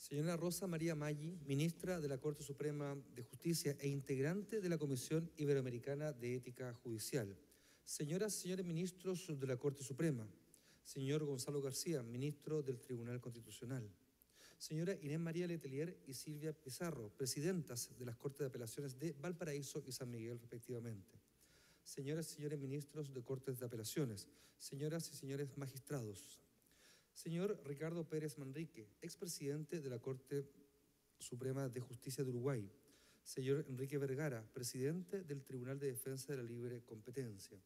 Señora Rosa María Maggi, ministra de la Corte Suprema de Justicia e integrante de la Comisión Iberoamericana de Ética Judicial. Señoras y señores ministros de la Corte Suprema. Señor Gonzalo García, ministro del Tribunal Constitucional. Señora Inés María Letelier y Silvia Pizarro, presidentas de las Cortes de Apelaciones de Valparaíso y San Miguel, respectivamente. Señoras y señores ministros de Cortes de Apelaciones. Señoras y señores magistrados. Señor Ricardo Pérez Manrique, expresidente de la Corte Suprema de Justicia de Uruguay. Señor Enrique Vergara, presidente del Tribunal de Defensa de la Libre Competencia.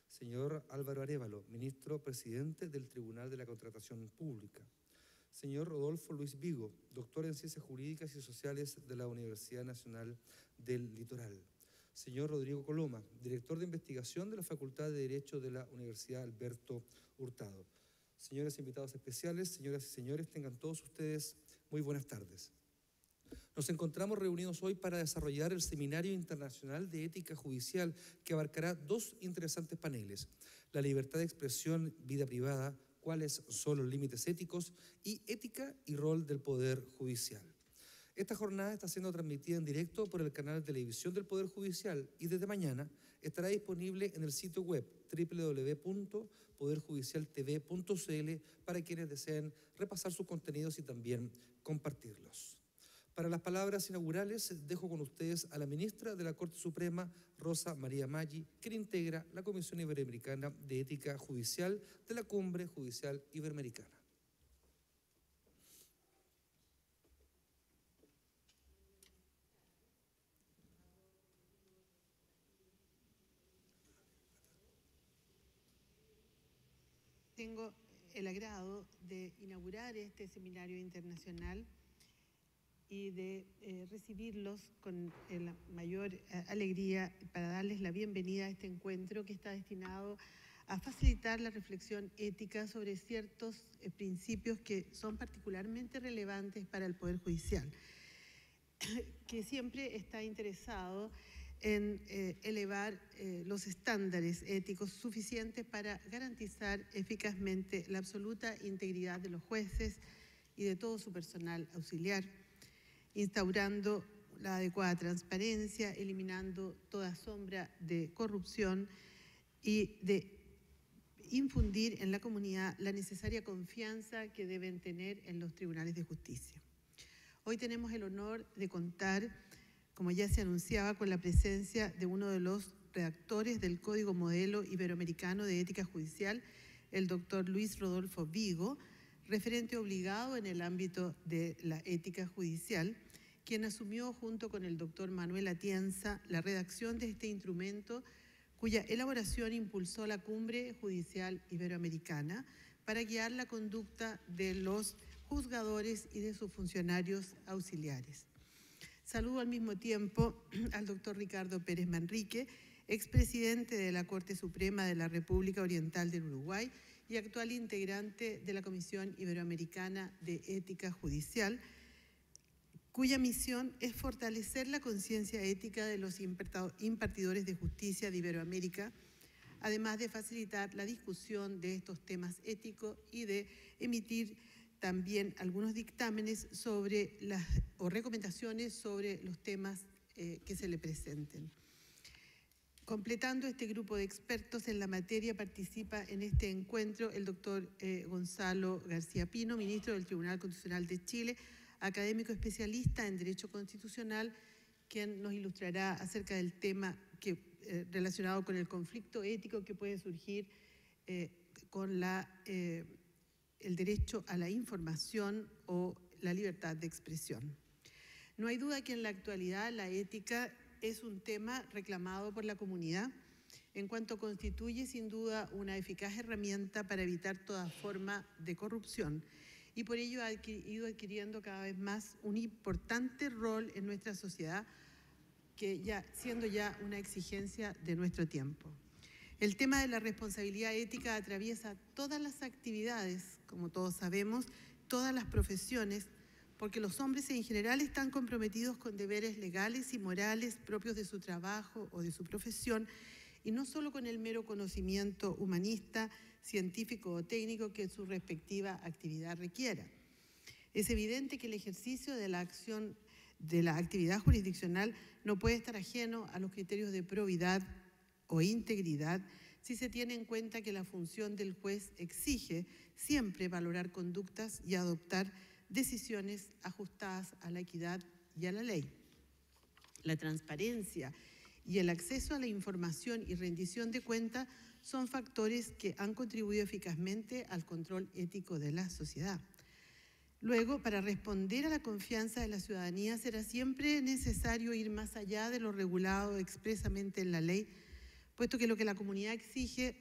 Señor Álvaro Arévalo, ministro presidente del Tribunal de la Contratación Pública. Señor Rodolfo Luis Vigo, doctor en Ciencias Jurídicas y Sociales de la Universidad Nacional del Litoral. Señor Rodrigo Coloma, director de investigación de la Facultad de Derecho de la Universidad Alberto Hurtado. Señores invitados especiales, señoras y señores, tengan todos ustedes muy buenas tardes. Nos encontramos reunidos hoy para desarrollar el Seminario Internacional de Ética Judicial que abarcará dos interesantes paneles: la libertad de expresión, vida privada, cuáles son los límites éticos, y ética y rol del Poder Judicial. Esta jornada está siendo transmitida en directo por el canal de televisión del Poder Judicial y desde mañana estará disponible en el sitio web www.poderjudicialtv.cl para quienes deseen repasar sus contenidos y también compartirlos. Para las palabras inaugurales dejo con ustedes a la ministra de la Corte Suprema, Rosa María Maggi, quien integra la Comisión Iberoamericana de Ética Judicial de la Cumbre Judicial Iberoamericana. Tengo el agrado de inaugurar este seminario internacional y de recibirlos con la mayor alegría para darles la bienvenida a este encuentro que está destinado a facilitar la reflexión ética sobre ciertos principios que son particularmente relevantes para el Poder Judicial, que siempre está interesado en elevar los estándares éticos suficientes para garantizar eficazmente la absoluta integridad de los jueces y de todo su personal auxiliar, instaurando la adecuada transparencia, eliminando toda sombra de corrupción y de infundir en la comunidad la necesaria confianza que deben tener en los tribunales de justicia. Hoy tenemos el honor de contar, como ya se anunciaba, con la presencia de uno de los redactores del Código Modelo Iberoamericano de Ética Judicial, el doctor Luis Rodolfo Vigo, referente obligado en el ámbito de la ética judicial, quien asumió junto con el doctor Manuel Atienza la redacción de este instrumento, cuya elaboración impulsó la Cumbre Judicial Iberoamericana para guiar la conducta de los juzgadores y de sus funcionarios auxiliares. Saludo al mismo tiempo al doctor Ricardo Pérez Manrique, expresidente de la Corte Suprema de la República Oriental del Uruguay y actual integrante de la Comisión Iberoamericana de Ética Judicial, cuya misión es fortalecer la conciencia ética de los impartidores de justicia de Iberoamérica, además de facilitar la discusión de estos temas éticos y de emitir también algunos dictámenes sobre o recomendaciones sobre los temas que se le presenten. Completando este grupo de expertos en la materia, participa en este encuentro el doctor Gonzalo García Pino, ministro del Tribunal Constitucional de Chile, académico especialista en Derecho Constitucional, quien nos ilustrará acerca del tema relacionado con el conflicto ético que puede surgir con el derecho a la información o la libertad de expresión. No hay duda que en la actualidad la ética es un tema reclamado por la comunidad, en cuanto constituye sin duda una eficaz herramienta para evitar toda forma de corrupción, y por ello ha ido adquiriendo cada vez más un importante rol en nuestra sociedad, siendo ya una exigencia de nuestro tiempo. El tema de la responsabilidad ética atraviesa todas las actividades, como todos sabemos, todas las profesiones, porque los hombres en general están comprometidos con deberes legales y morales propios de su trabajo o de su profesión, y no solo con el mero conocimiento humanista, científico o técnico que su respectiva actividad requiera. Es evidente que el ejercicio de la actividad jurisdiccional no puede estar ajeno a los criterios de probidad o integridad si se tiene en cuenta que la función del juez exige siempre valorar conductas y adoptar decisiones ajustadas a la equidad y a la ley. La transparencia y el acceso a la información y rendición de cuentas son factores que han contribuido eficazmente al control ético de la sociedad. Luego, para responder a la confianza de la ciudadanía, será siempre necesario ir más allá de lo regulado expresamente en la ley, puesto que lo que la comunidad exige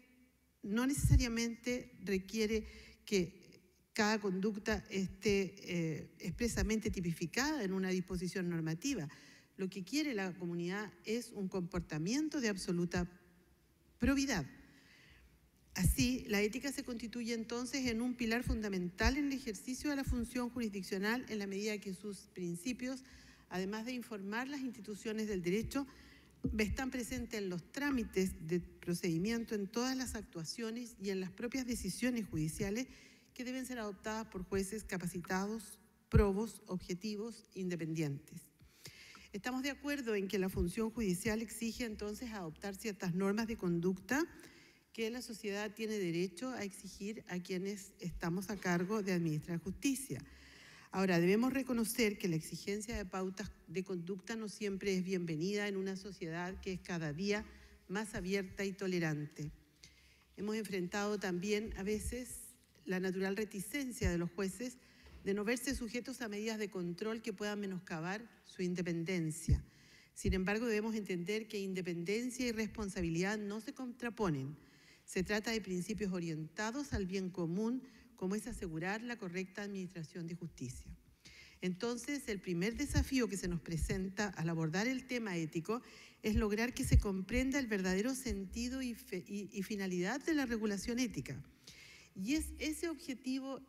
no necesariamente requiere que cada conducta esté expresamente tipificada en una disposición normativa. Lo que quiere la comunidad es un comportamiento de absoluta probidad. Así, la ética se constituye entonces en un pilar fundamental en el ejercicio de la función jurisdiccional en la medida que sus principios, además de informar las instituciones del derecho, están presentes en los trámites de procedimiento, en todas las actuaciones y en las propias decisiones judiciales que deben ser adoptadas por jueces capacitados, probos, objetivos, independientes. Estamos de acuerdo en que la función judicial exige entonces adoptar ciertas normas de conducta que la sociedad tiene derecho a exigir a quienes estamos a cargo de administrar justicia. Ahora, debemos reconocer que la exigencia de pautas de conducta no siempre es bienvenida en una sociedad que es cada día más abierta y tolerante. Hemos enfrentado también a veces la natural reticencia de los jueces de no verse sujetos a medidas de control que puedan menoscabar su independencia. Sin embargo, debemos entender que independencia y responsabilidad no se contraponen. Se trata de principios orientados al bien común, como es asegurar la correcta administración de justicia. Entonces, el primer desafío que se nos presenta al abordar el tema ético es lograr que se comprenda el verdadero sentido y finalidad de la regulación ética. Y es ese objetivo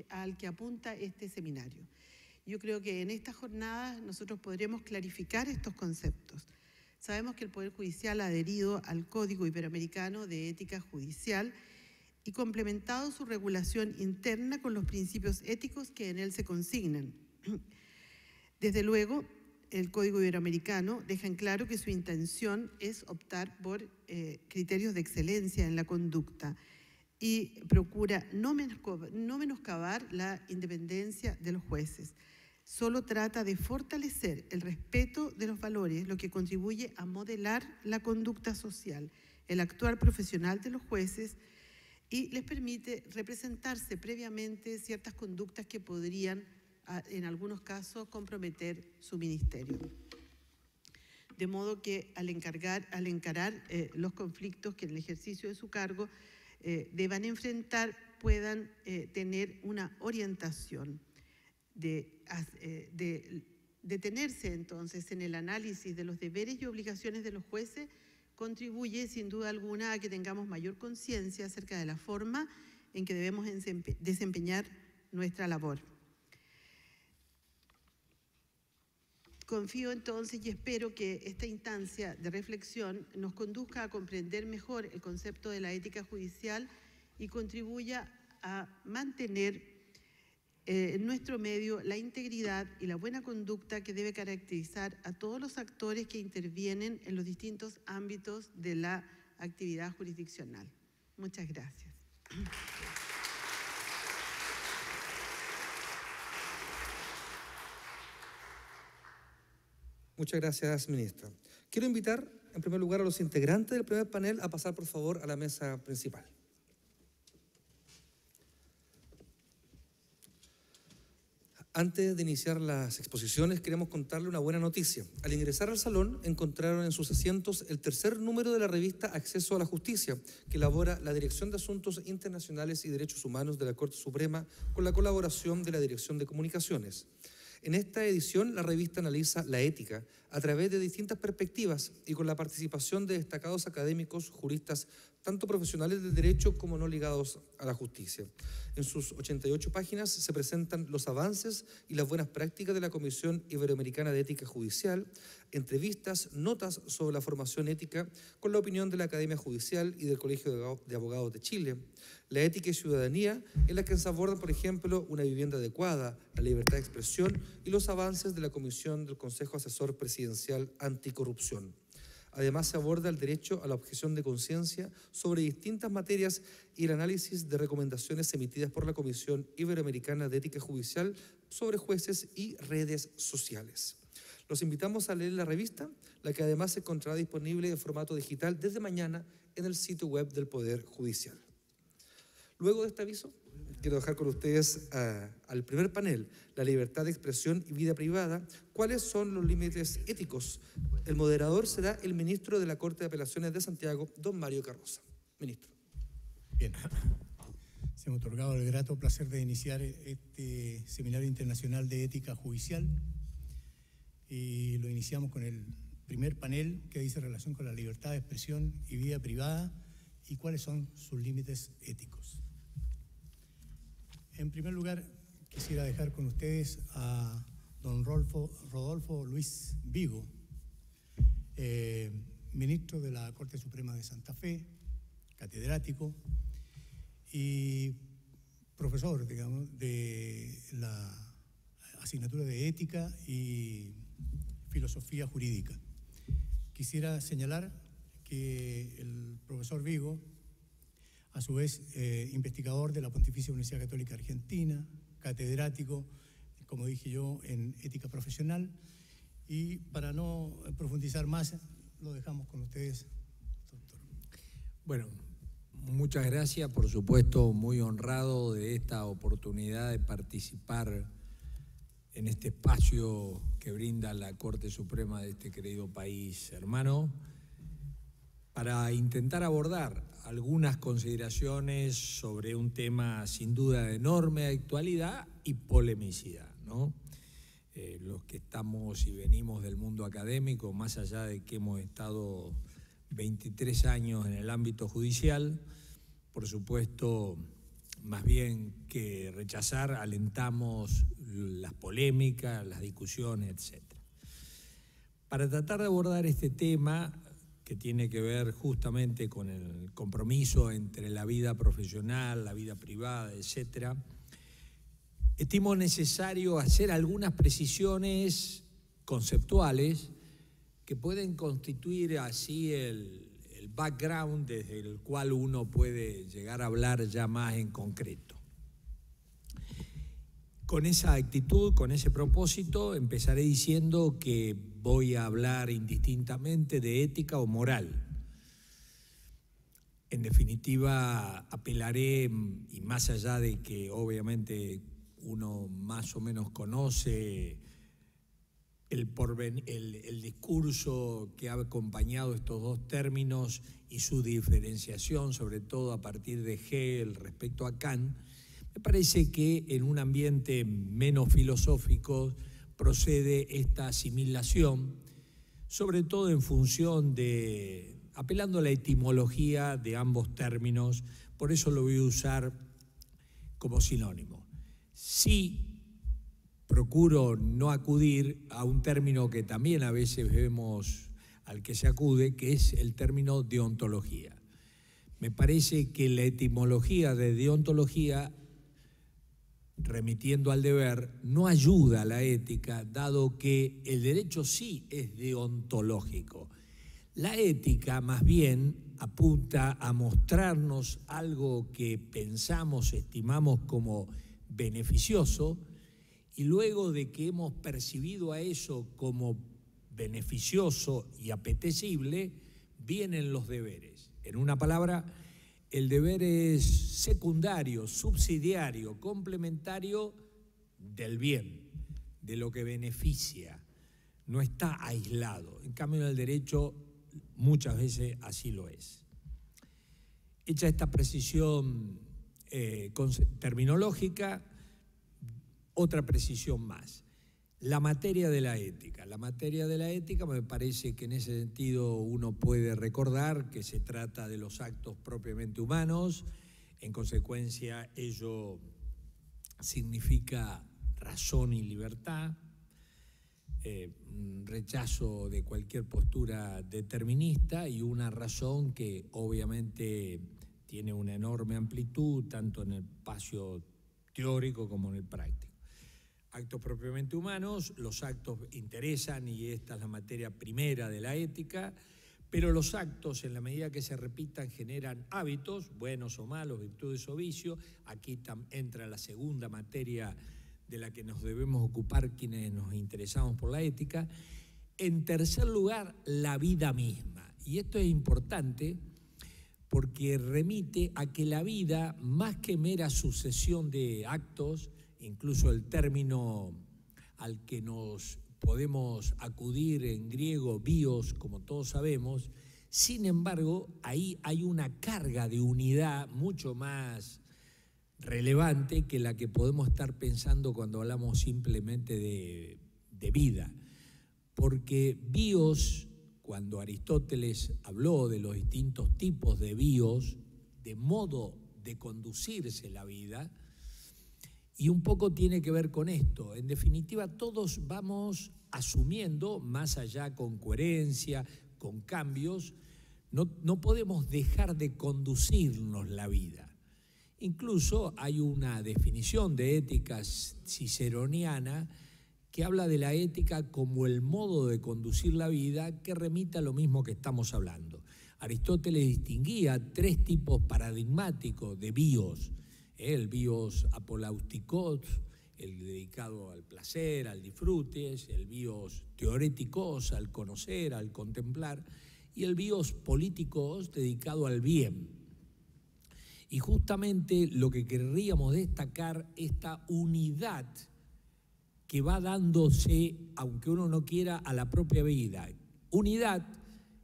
al que apunta este seminario. Yo creo que en esta jornada nosotros podremos clarificar estos conceptos. Sabemos que el Poder Judicial ha adherido al Código Iberoamericano de Ética Judicial y complementado su regulación interna con los principios éticos que en él se consignan. Desde luego, el Código Iberoamericano deja en claro que su intención es optar por criterios de excelencia en la conducta y procura no menoscabar la independencia de los jueces. Solo trata de fortalecer el respeto de los valores, lo que contribuye a modelar la conducta social, el actuar profesional de los jueces y les permite representarse previamente ciertas conductas que podrían, en algunos casos, comprometer su ministerio. De modo que al encarar los conflictos que en el ejercicio de su cargo deban enfrentar, puedan tener una orientación de detenerse entonces en el análisis de los deberes y obligaciones de los jueces, contribuye sin duda alguna a que tengamos mayor conciencia acerca de la forma en que debemos desempeñar nuestra labor. Confío entonces y espero que esta instancia de reflexión nos conduzca a comprender mejor el concepto de la ética judicial y contribuya a mantener en nuestro medio la integridad y la buena conducta que debe caracterizar a todos los actores que intervienen en los distintos ámbitos de la actividad jurisdiccional. Muchas gracias. Muchas gracias, ministra. Quiero invitar, en primer lugar, a los integrantes del primer panel a pasar, por favor, a la mesa principal. Antes de iniciar las exposiciones, queremos contarle una buena noticia. Al ingresar al salón, encontraron en sus asientos el tercer número de la revista Acceso a la Justicia, que elabora la Dirección de Asuntos Internacionales y Derechos Humanos de la Corte Suprema con la colaboración de la Dirección de Comunicaciones. En esta edición, la revista analiza la ética a través de distintas perspectivas y con la participación de destacados académicos, juristas tanto profesionales del derecho como no ligados a la justicia. En sus 88 páginas se presentan los avances y las buenas prácticas de la Comisión Iberoamericana de Ética Judicial, entrevistas, notas sobre la formación ética con la opinión de la Academia Judicial y del Colegio de Abogados de Chile, la ética y ciudadanía, en la que se abordan, por ejemplo, una vivienda adecuada, la libertad de expresión y los avances de la Comisión del Consejo Asesor Presidencial Anticorrupción. Además, se aborda el derecho a la objeción de conciencia sobre distintas materias y el análisis de recomendaciones emitidas por la Comisión Iberoamericana de Ética Judicial sobre jueces y redes sociales. Los invitamos a leer la revista, la que además se encontrará disponible en formato digital desde mañana en el sitio web del Poder Judicial. Luego de este aviso, quiero dejar con ustedes al primer panel, la libertad de expresión y vida privada. ¿Cuáles son los límites éticos? El moderador será el ministro de la Corte de Apelaciones de Santiago, don Mario Carroza. Ministro. Bien, se me ha otorgado el grato placer de iniciar este Seminario Internacional de Ética Judicial y lo iniciamos con el primer panel que dice relación con la libertad de expresión y vida privada y cuáles son sus límites éticos. En primer lugar, quisiera dejar con ustedes a don Rodolfo Luis Vigo, ministro de la Corte Suprema de Santa Fe, catedrático y profesor, digamos, de la asignatura de Ética y Filosofía Jurídica. Quisiera señalar que el profesor Vigo, a su vez investigador de la Pontificia Universidad Católica Argentina, catedrático, como dije yo, en ética profesional. Y para no profundizar más, lo dejamos con ustedes, doctor. Bueno, muchas gracias, por supuesto, muy honrado de esta oportunidad de participar en este espacio que brinda la Corte Suprema de este querido país hermano, para intentar abordar algunas consideraciones sobre un tema sin duda de enorme actualidad y polemicidad, ¿no? Los que estamos y venimos del mundo académico, más allá de que hemos estado 23 años en el ámbito judicial, por supuesto, más bien que rechazar, alentamos las polémicas, las discusiones, etc. Para tratar de abordar este tema, que tiene que ver justamente con el compromiso entre la vida profesional, la vida privada, etc., estimo necesario hacer algunas precisiones conceptuales que pueden constituir así el background desde el cual uno puede llegar a hablar ya más en concreto. Con esa actitud, con ese propósito, empezaré diciendo que voy a hablar indistintamente de ética o moral. En definitiva, apelaré, y más allá de que obviamente uno más o menos conoce el discurso que ha acompañado estos dos términos y su diferenciación, sobre todo a partir de Hegel respecto a Kant, me parece que en un ambiente menos filosófico procede esta asimilación, sobre todo en función de, apelando a la etimología de ambos términos, por eso lo voy a usar como sinónimo. Sí, procuro no acudir a un término que también a veces vemos al que se acude, que es el término deontología. Me parece que la etimología de deontología, remitiendo al deber, no ayuda a la ética, dado que el derecho sí es deontológico. La ética, más bien, apunta a mostrarnos algo que pensamos, estimamos como beneficioso, y luego de que hemos percibido a eso como beneficioso y apetecible, vienen los deberes. En una palabra, el deber es secundario, subsidiario, complementario del bien, de lo que beneficia, no está aislado. En cambio, el derecho muchas veces así lo es. Hecha esta precisión terminológica, otra precisión más. La materia de la ética. La materia de la ética me parece que en ese sentido uno puede recordar que se trata de los actos propiamente humanos. En consecuencia, ello significa razón y libertad, rechazo de cualquier postura determinista y una razón que obviamente tiene una enorme amplitud, tanto en el espacio teórico como en el práctico. Actos propiamente humanos, los actos interesan y esta es la materia primera de la ética, pero los actos, en la medida que se repitan, generan hábitos, buenos o malos, virtudes o vicios. Aquí entra la segunda materia de la que nos debemos ocupar quienes nos interesamos por la ética. En tercer lugar, la vida misma. Y esto es importante porque remite a que la vida, más que mera sucesión de actos, incluso el término al que nos podemos acudir en griego, bios, como todos sabemos, sin embargo, ahí hay una carga de unidad mucho más relevante que la que podemos estar pensando cuando hablamos simplemente de vida. Porque bios, cuando Aristóteles habló de los distintos tipos de bios, de modo de conducirse la vida, y un poco tiene que ver con esto. En definitiva, todos vamos asumiendo, más allá con coherencia, con cambios, no podemos dejar de conducirnos la vida. Incluso hay una definición de ética ciceroniana que habla de la ética como el modo de conducir la vida que remite a lo mismo que estamos hablando. Aristóteles distinguía tres tipos paradigmáticos de bios: el bios apolautikos, el dedicado al placer, al disfrute; el bios teoréticos, al conocer, al contemplar; y el bios políticos, dedicado al bien. Y justamente lo que querríamos destacar, esta unidad que va dándose, aunque uno no quiera, a la propia vida. Unidad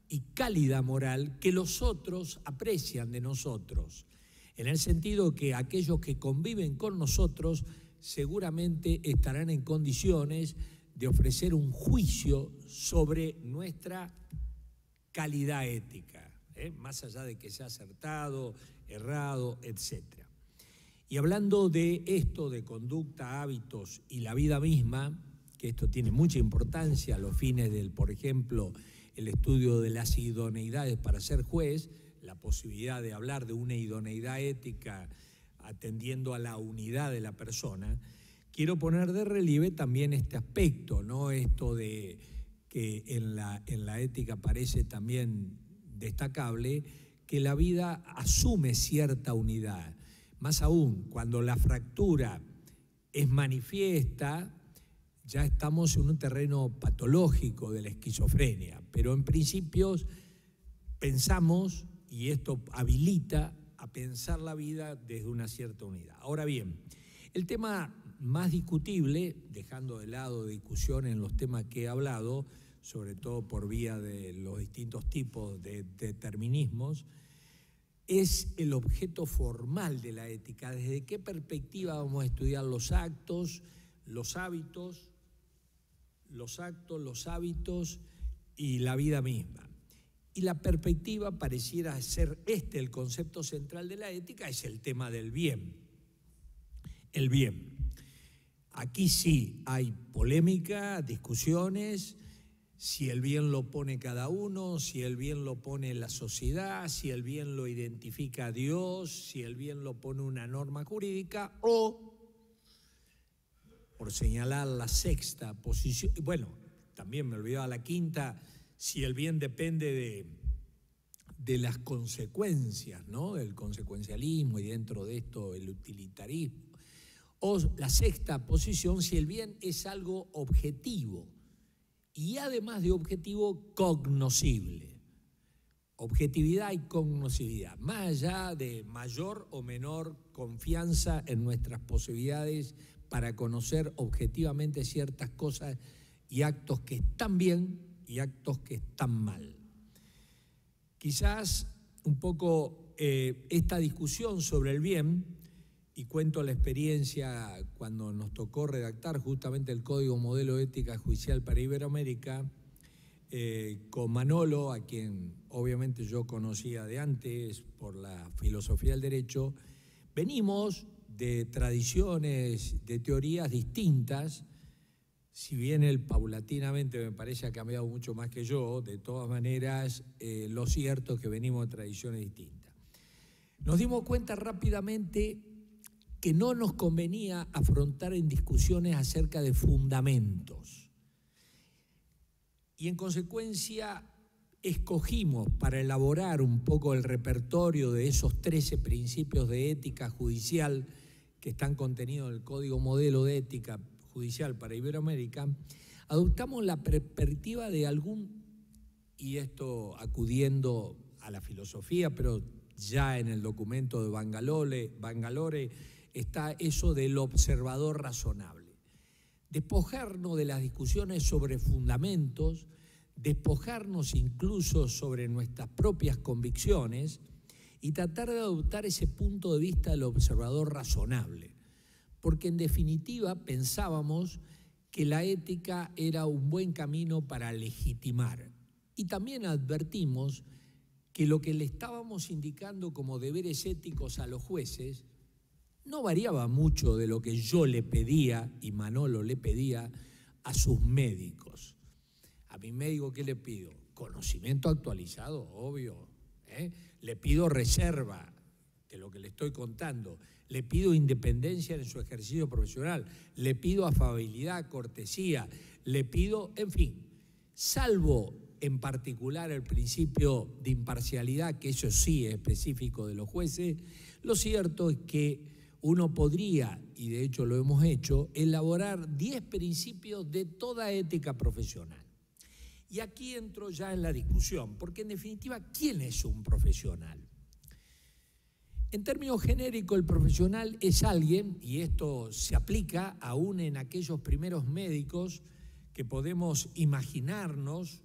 y cálida moral que los otros aprecian de nosotros, en el sentido que aquellos que conviven con nosotros seguramente estarán en condiciones de ofrecer un juicio sobre nuestra calidad ética, más allá de que sea acertado, errado, etc. Y hablando de esto, de conducta, hábitos y la vida misma, que esto tiene mucha importancia a los fines del, por ejemplo, el estudio de las idoneidades para ser juez, la posibilidad de hablar de una idoneidad ética atendiendo a la unidad de la persona, quiero poner de relieve también este aspecto, ¿no? Esto de que en la ética parece también destacable, que la vida asume cierta unidad. Más aún, cuando la fractura es manifiesta, ya estamos en un terreno patológico de la esquizofrenia, pero en principios pensamos, y esto habilita a pensar la vida desde una cierta unidad. Ahora bien, el tema más discutible, dejando de lado discusión en los temas que he hablado, sobre todo por vía de los distintos tipos de determinismos, es el objeto formal de la ética. ¿Desde qué perspectiva vamos a estudiar los actos, los hábitos y la vida misma? Y la perspectiva pareciera ser el concepto central de la ética, es el tema del bien. El bien. Aquí sí hay polémica, discusiones, si el bien lo pone cada uno, si el bien lo pone la sociedad, si el bien lo identifica Dios, si el bien lo pone una norma jurídica, o, por señalar la sexta posición, bueno, también me olvidaba la quinta, si el bien depende de las consecuencias, ¿no? Del consecuencialismo y dentro de esto el utilitarismo. O la sexta posición, si el bien es algo objetivo y además de objetivo, cognoscible. Objetividad y cognoscibilidad, más allá de mayor o menor confianza en nuestras posibilidades para conocer objetivamente ciertas cosas y actos que están bien y actos que están mal. Quizás un poco esta discusión sobre el bien y cuento la experiencia cuando nos tocó redactar justamente el Código Modelo de Ética Judicial para Iberoamérica, con Manolo, a quien obviamente yo conocía de antes por la filosofía del derecho. Venimos de tradiciones, de teorías distintas, si bien él paulatinamente me parece ha cambiado mucho más que yo, de todas maneras lo cierto es que venimos de tradiciones distintas. Nos dimos cuenta rápidamente que no nos convenía afrontar en discusiones acerca de fundamentos. Y en consecuencia escogimos para elaborar un poco el repertorio de esos 13 principios de ética judicial que están contenidos en el Código Modelo de Ética Judicial para Iberoamérica, adoptamos la perspectiva de y esto acudiendo a la filosofía, pero ya en el documento de Bangalore está eso del observador razonable. Despojarnos de las discusiones sobre fundamentos, despojarnos incluso sobre nuestras propias convicciones y tratar de adoptar ese punto de vista del observador razonable. Porque en definitiva pensábamos que la ética era un buen camino para legitimar. Y también advertimos que lo que le estábamos indicando como deberes éticos a los jueces no variaba mucho de lo que yo le pedía y Manolo le pedía a sus médicos. A mi médico, ¿qué le pido? Conocimiento actualizado, obvio. Le pido reserva de lo que le estoy contando. Le pido independencia en su ejercicio profesional. Le pido afabilidad, cortesía. Le pido, en fin, salvo en particular el principio de imparcialidad, que eso sí es específico de los jueces, lo cierto es que uno podría, y de hecho lo hemos hecho, elaborar 10 principios de toda ética profesional. Y aquí entro ya en la discusión, porque en definitiva, ¿quién es un profesional? En términos genéricos, el profesional es alguien, y esto se aplica aún en aquellos primeros médicos que podemos imaginarnos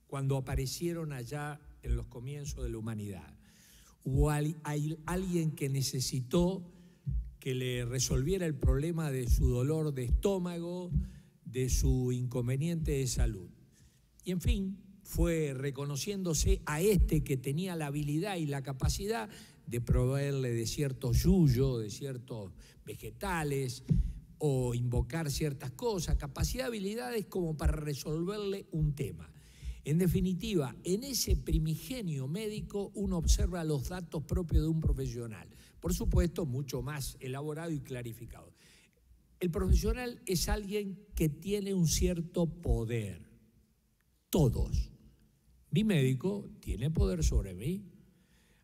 cuando aparecieron allá en los comienzos de la humanidad. Hubo alguien que necesitó que le resolviera el problema de su dolor de estómago, de su inconveniente de salud. Y en fin, fue reconociéndose a este que tenía la habilidad y la capacidad de proveerle de ciertos yuyos, de ciertos vegetales o invocar ciertas cosas, capacidad, habilidades como para resolverle un tema. En definitiva, en ese primigenio médico uno observa los datos propios de un profesional, por supuesto mucho más elaborado y clarificado. El profesional es alguien que tiene un cierto poder. Todos. Mi médico tiene poder sobre mí.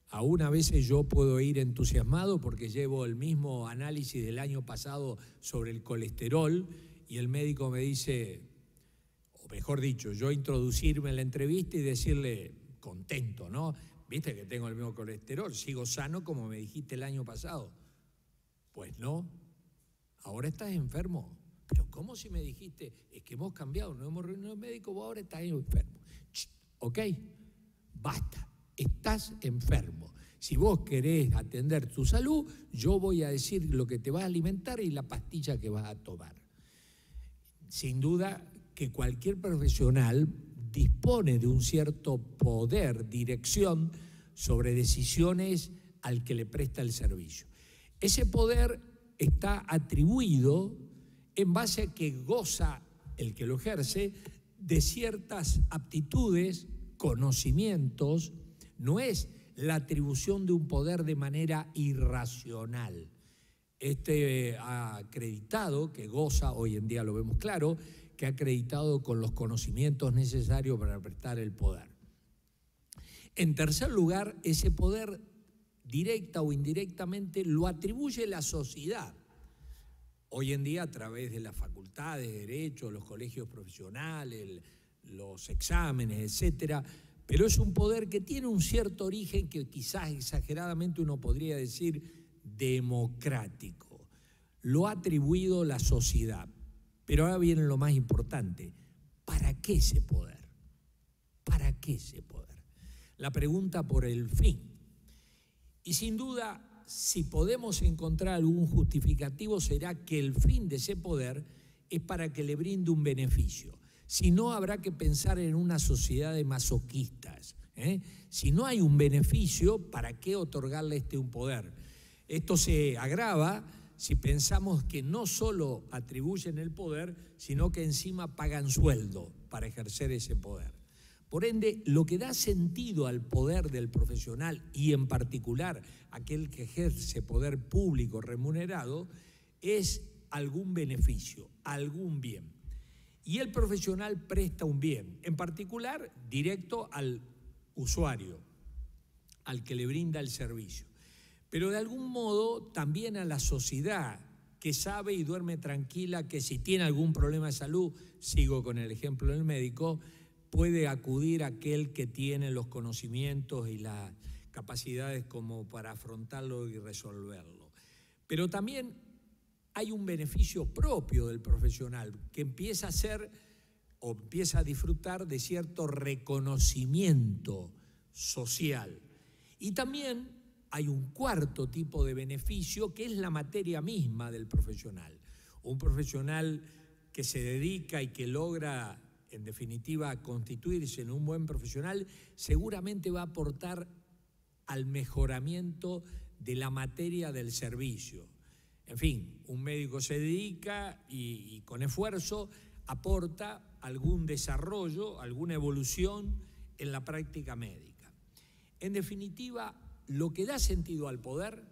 Aún a veces yo puedo ir entusiasmado porque llevo el mismo análisis del año pasado sobre el colesterol y el médico me dice, o mejor dicho, yo introducirme en la entrevista y decirle, contento, ¿no? Viste que tengo el mismo colesterol, sigo sano como me dijiste el año pasado. Pues no, ahora estás enfermo. Pero ¿cómo si me dijiste? Es que hemos cambiado, no hemos reunido médico, vos ahora estás enfermo. ¿Ok? Basta, estás enfermo. Si vos querés atender tu salud, yo voy a decir lo que te vas a alimentar y la pastilla que vas a tomar. Sin duda que cualquier profesional dispone de un cierto poder, dirección sobre decisiones al que le presta el servicio. Ese poder está atribuido en base a que goza el que lo ejerce de ciertas aptitudes, conocimientos, no es la atribución de un poder de manera irracional. Ha acreditado que goza, hoy en día lo vemos claro, que ha acreditado con los conocimientos necesarios para prestar el poder. En tercer lugar, ese poder directa o indirectamente lo atribuye la sociedad. Hoy en día a través de las facultades de Derecho, los colegios profesionales, los exámenes, etcétera, pero es un poder que tiene un cierto origen que quizás exageradamente uno podría decir democrático. Lo ha atribuido la sociedad. Pero ahora viene lo más importante. ¿Para qué ese poder? ¿Para qué ese poder? La pregunta por el fin. Y sin duda si podemos encontrar algún justificativo, será que el fin de ese poder es para que le brinde un beneficio. Si no, habrá que pensar en una sociedad de masoquistas. Si no hay un beneficio, ¿para qué otorgarle un poder? Esto se agrava si pensamos que no solo atribuyen el poder, sino que encima pagan sueldo para ejercer ese poder. Por ende, lo que da sentido al poder del profesional y en particular aquel que ejerce poder público remunerado es algún beneficio, algún bien. Y el profesional presta un bien, en particular directo al usuario, al que le brinda el servicio. Pero de algún modo también a la sociedad, que sabe y duerme tranquila que si tiene algún problema de salud, sigo con el ejemplo del médico, puede acudir a aquel que tiene los conocimientos y las capacidades como para afrontarlo y resolverlo. Pero también hay un beneficio propio del profesional que empieza a ser o empieza a disfrutar de cierto reconocimiento social. Y también hay un cuarto tipo de beneficio que es la materia misma del profesional. Un profesional que se dedica y que logra, en definitiva, constituirse en un buen profesional, seguramente va a aportar al mejoramiento de la materia del servicio. En fin, un médico se dedica y con esfuerzo aporta algún desarrollo, alguna evolución en la práctica médica. En definitiva, lo que da sentido al poder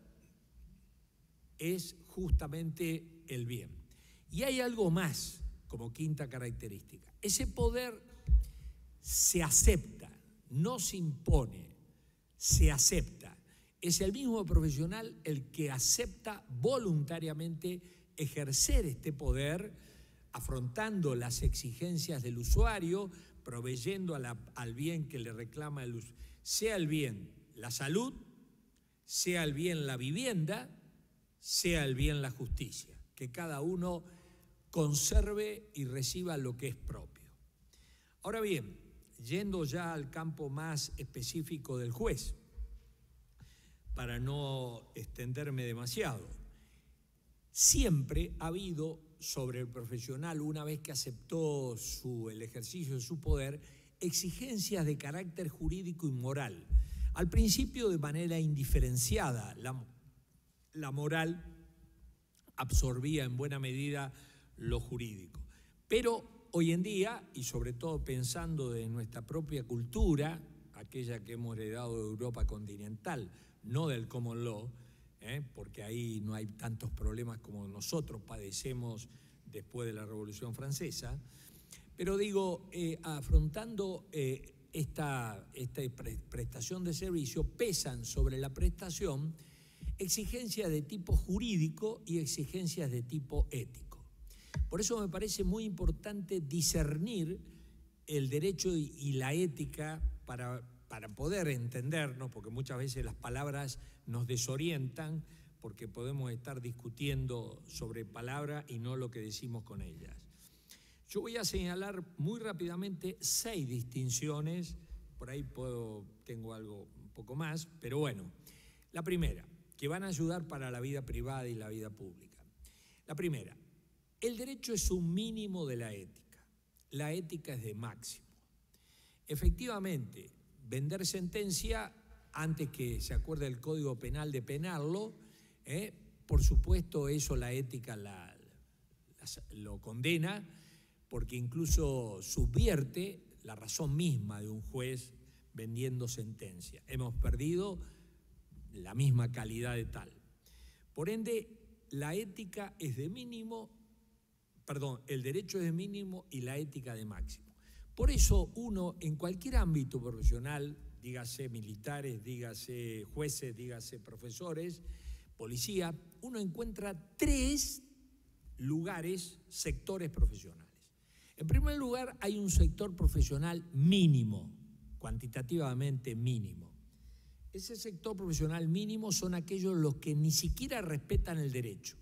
es justamente el bien. Y hay algo más como quinta característica. Ese poder se acepta, no se impone, se acepta. Es el mismo profesional el que acepta voluntariamente ejercer este poder, afrontando las exigencias del usuario, proveyendo al bien que le reclama el usuario, sea el bien la salud, sea el bien la vivienda, sea el bien la justicia, que cada uno conserve y reciba lo que es propio. Ahora bien, yendo ya al campo más específico del juez, para no extenderme demasiado, siempre ha habido sobre el profesional, una vez que aceptó el ejercicio de su poder, exigencias de carácter jurídico y moral. Al principio de manera indiferenciada, la moral absorbía en buena medida lo jurídico. Pero hoy en día, y sobre todo pensando en nuestra propia cultura, aquella que hemos heredado de Europa continental, no del common law, porque ahí no hay tantos problemas como nosotros padecemos después de la Revolución Francesa, pero digo, afrontando esta prestación de servicio, pesan sobre la prestación exigencias de tipo jurídico y exigencias de tipo ético. Por eso me parece muy importante discernir el derecho y la ética para poder entendernos, porque muchas veces las palabras nos desorientan, porque podemos estar discutiendo sobre palabras y no lo que decimos con ellas. Yo voy a señalar muy rápidamente 6 distinciones, por ahí tengo algo un poco más, pero bueno. La primera, que van a ayudar para la vida privada y la vida pública. La primera, el derecho es un mínimo de la ética. La ética es de máximo. Efectivamente, vender sentencia, antes que se acuerde el Código Penal de penarlo, por supuesto eso la ética lo condena, porque incluso subvierte la razón misma de un juez vendiendo sentencia. Hemos perdido la misma calidad de tal. Por ende, la ética es de mínimo, el derecho es de mínimo y la ética de máximo. Por eso uno en cualquier ámbito profesional, dígase militares, dígase jueces, dígase profesores, policía, uno encuentra 3 sectores profesionales. En primer lugar, hay un sector profesional mínimo, cuantitativamente mínimo. Ese sector profesional mínimo son aquellos los que ni siquiera respetan el derecho.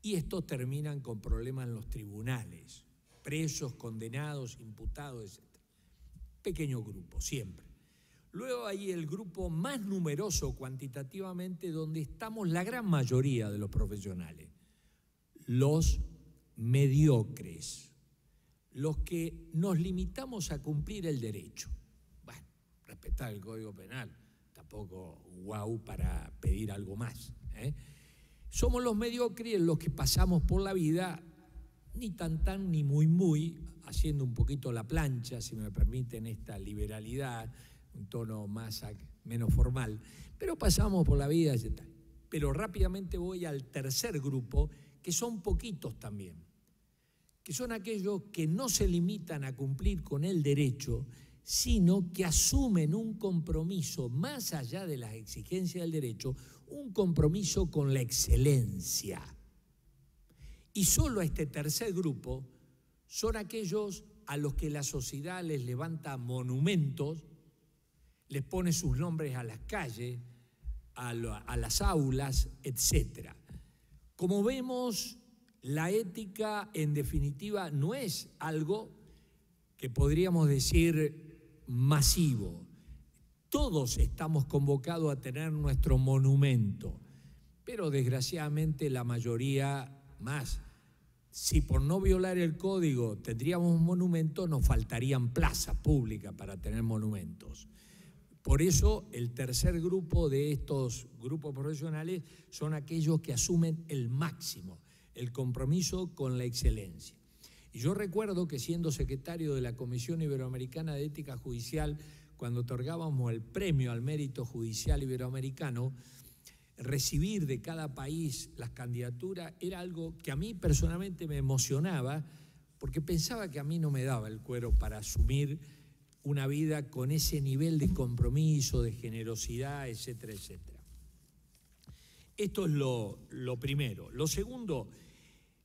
Y estos terminan con problemas en los tribunales, presos, condenados, imputados, etc. Pequeño grupo, siempre. Luego hay el grupo más numeroso cuantitativamente, donde estamos la gran mayoría de los profesionales, los mediocres, los que nos limitamos a cumplir el derecho. Bueno, respetar el Código Penal, tampoco guau para pedir algo más, ¿eh? Somos los mediocres los que pasamos por la vida ni tan ni muy, haciendo un poquito la plancha, si me permiten esta liberalidad, un tono menos formal, pero pasamos por la vida. Pero rápidamente voy al tercer grupo, que son poquitos también, que son aquellos que no se limitan a cumplir con el derecho, sino que asumen un compromiso más allá de las exigencias del derecho, un compromiso con la excelencia. Y solo a este tercer grupo son aquellos a los que la sociedad les levanta monumentos, les pone sus nombres a las calles, a las aulas, etc. Como vemos, la ética, en definitiva, no es algo que podríamos decir masivo. Todos estamos convocados a tener nuestro monumento, pero desgraciadamente la mayoría más. Si por no violar el código tendríamos un monumento, nos faltarían plazas públicas para tener monumentos. Por eso el tercer grupo de estos grupos profesionales son aquellos que asumen el máximo, el compromiso con la excelencia. Y yo recuerdo que siendo secretario de la Comisión Iberoamericana de Ética Judicial, cuando otorgábamos el premio al mérito judicial iberoamericano, recibir de cada país las candidaturas era algo que a mí personalmente me emocionaba, porque pensaba que a mí no me daba el cuero para asumir una vida con ese nivel de compromiso, de generosidad, etcétera, etcétera. Esto es lo primero. Lo segundo,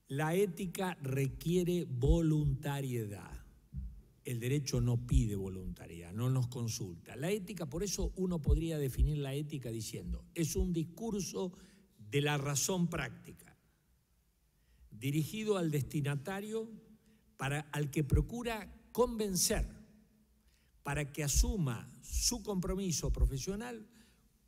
la ética requiere voluntariedad. El derecho no pide voluntariedad, no nos consulta. La ética, por eso uno podría definir la ética diciendo, es un discurso de la razón práctica, dirigido al destinatario, al que procura convencer, para que asuma su compromiso profesional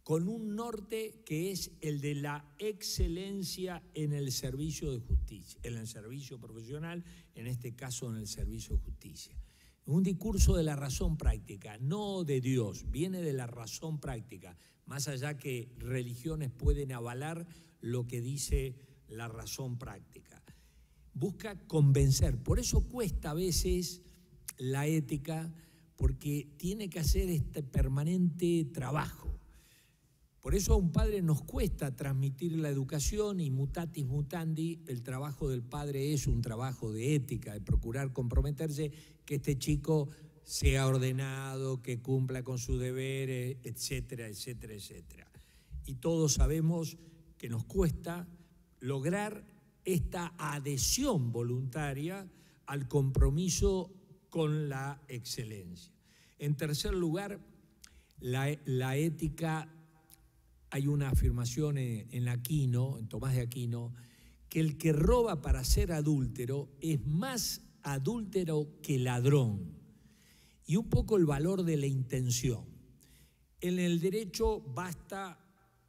con un norte que es el de la excelencia en el servicio de justicia, en el servicio profesional, en este caso en el servicio de justicia. Un discurso de la razón práctica, no de Dios, viene de la razón práctica, más allá que religiones pueden avalar lo que dice la razón práctica. Busca convencer, por eso cuesta a veces la ética, porque tiene que hacer este permanente trabajo. Por eso a un padre nos cuesta transmitir la educación y mutatis mutandi, el trabajo del padre es un trabajo de ética, de procurar comprometerse, que este chico sea ordenado, que cumpla con sus deberes, etcétera, etcétera, etcétera. Y todos sabemos que nos cuesta lograr esta adhesión voluntaria al compromiso con la excelencia. En tercer lugar, la ética, hay una afirmación en Aquino, en Tomás de Aquino, que el que roba para ser adúltero es más adúltero que ladrón. Y un poco el valor de la intención. En el derecho basta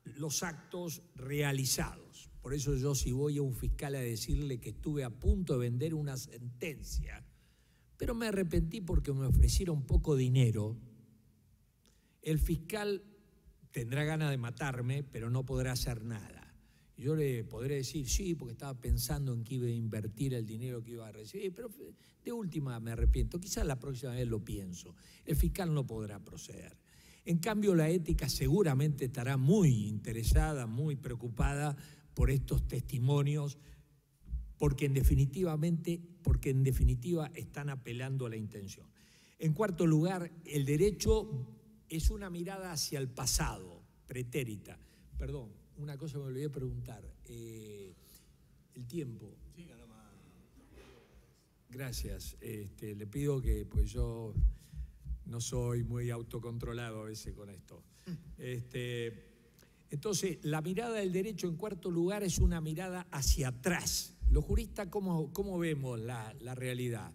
los actos realizados. Por eso yo, si voy a un fiscal a decirle que estuve a punto de vender una sentencia, pero me arrepentí porque me ofrecieron poco dinero, el fiscal tendrá ganas de matarme, pero no podrá hacer nada. Yo le podré decir, sí, porque estaba pensando en que iba a invertir el dinero que iba a recibir, pero de última me arrepiento, quizás la próxima vez lo pienso. El fiscal no podrá proceder. En cambio, la ética seguramente estará muy interesada, muy preocupada por estos testimonios, porque en definitiva están apelando a la intención. En cuarto lugar, el derecho es una mirada hacia el pasado, pretérita. Perdón, una cosa me olvidé preguntar. El tiempo. Sí, nada más. Gracias. Le pido que, pues yo no soy muy autocontrolado a veces con esto. Entonces, la mirada del derecho, en cuarto lugar, es una mirada hacia atrás. Los juristas, ¿cómo vemos la realidad?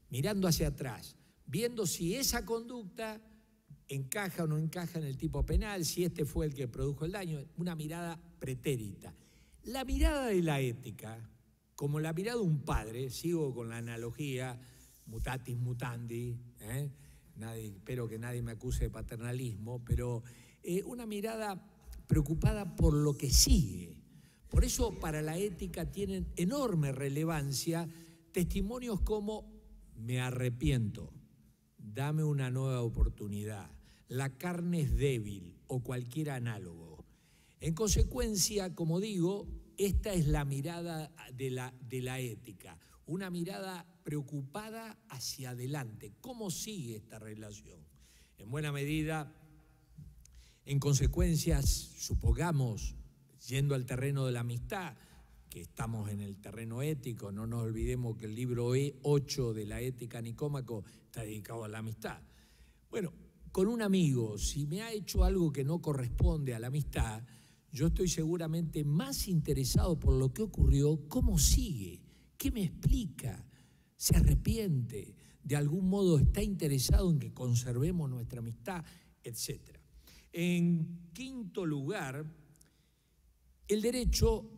Mirando hacia atrás, viendo si esa conducta encaja o no encaja en el tipo penal, si este fue el que produjo el daño, una mirada pretérita. La mirada de la ética, como la mirada de un padre, sigo con la analogía, mutatis mutandi, espero que nadie me acuse de paternalismo, pero una mirada preocupada por lo que sigue. Por eso para la ética tienen enorme relevancia testimonios como me arrepiento, dame una nueva oportunidad, la carne es débil o cualquier análogo. En consecuencia, como digo, esta es la mirada de la ética, una mirada preocupada hacia adelante. ¿Cómo sigue esta relación? En buena medida, en consecuencia, supongamos, yendo al terreno de la amistad, que estamos en el terreno ético, no nos olvidemos que el libro 8 de la ética Nicómaco está dedicado a la amistad. Bueno, con un amigo, si me ha hecho algo que no corresponde a la amistad, yo estoy seguramente más interesado por lo que ocurrió, cómo sigue, qué me explica, se arrepiente, de algún modo está interesado en que conservemos nuestra amistad, etc. En quinto lugar, el derecho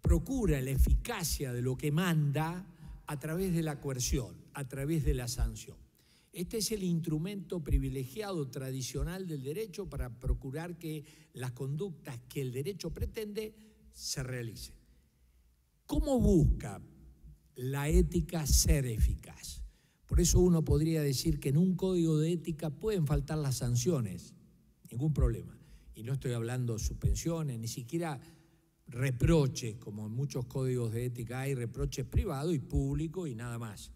procura la eficacia de lo que manda a través de la coerción, a través de la sanción. Este es el instrumento privilegiado tradicional del derecho para procurar que las conductas que el derecho pretende se realicen. ¿Cómo busca la ética ser eficaz? Por eso uno podría decir que en un código de ética pueden faltar las sanciones, ningún problema. Y no estoy hablando de suspensiones, ni siquiera reproches, como en muchos códigos de ética hay reproches privados y públicos y nada más.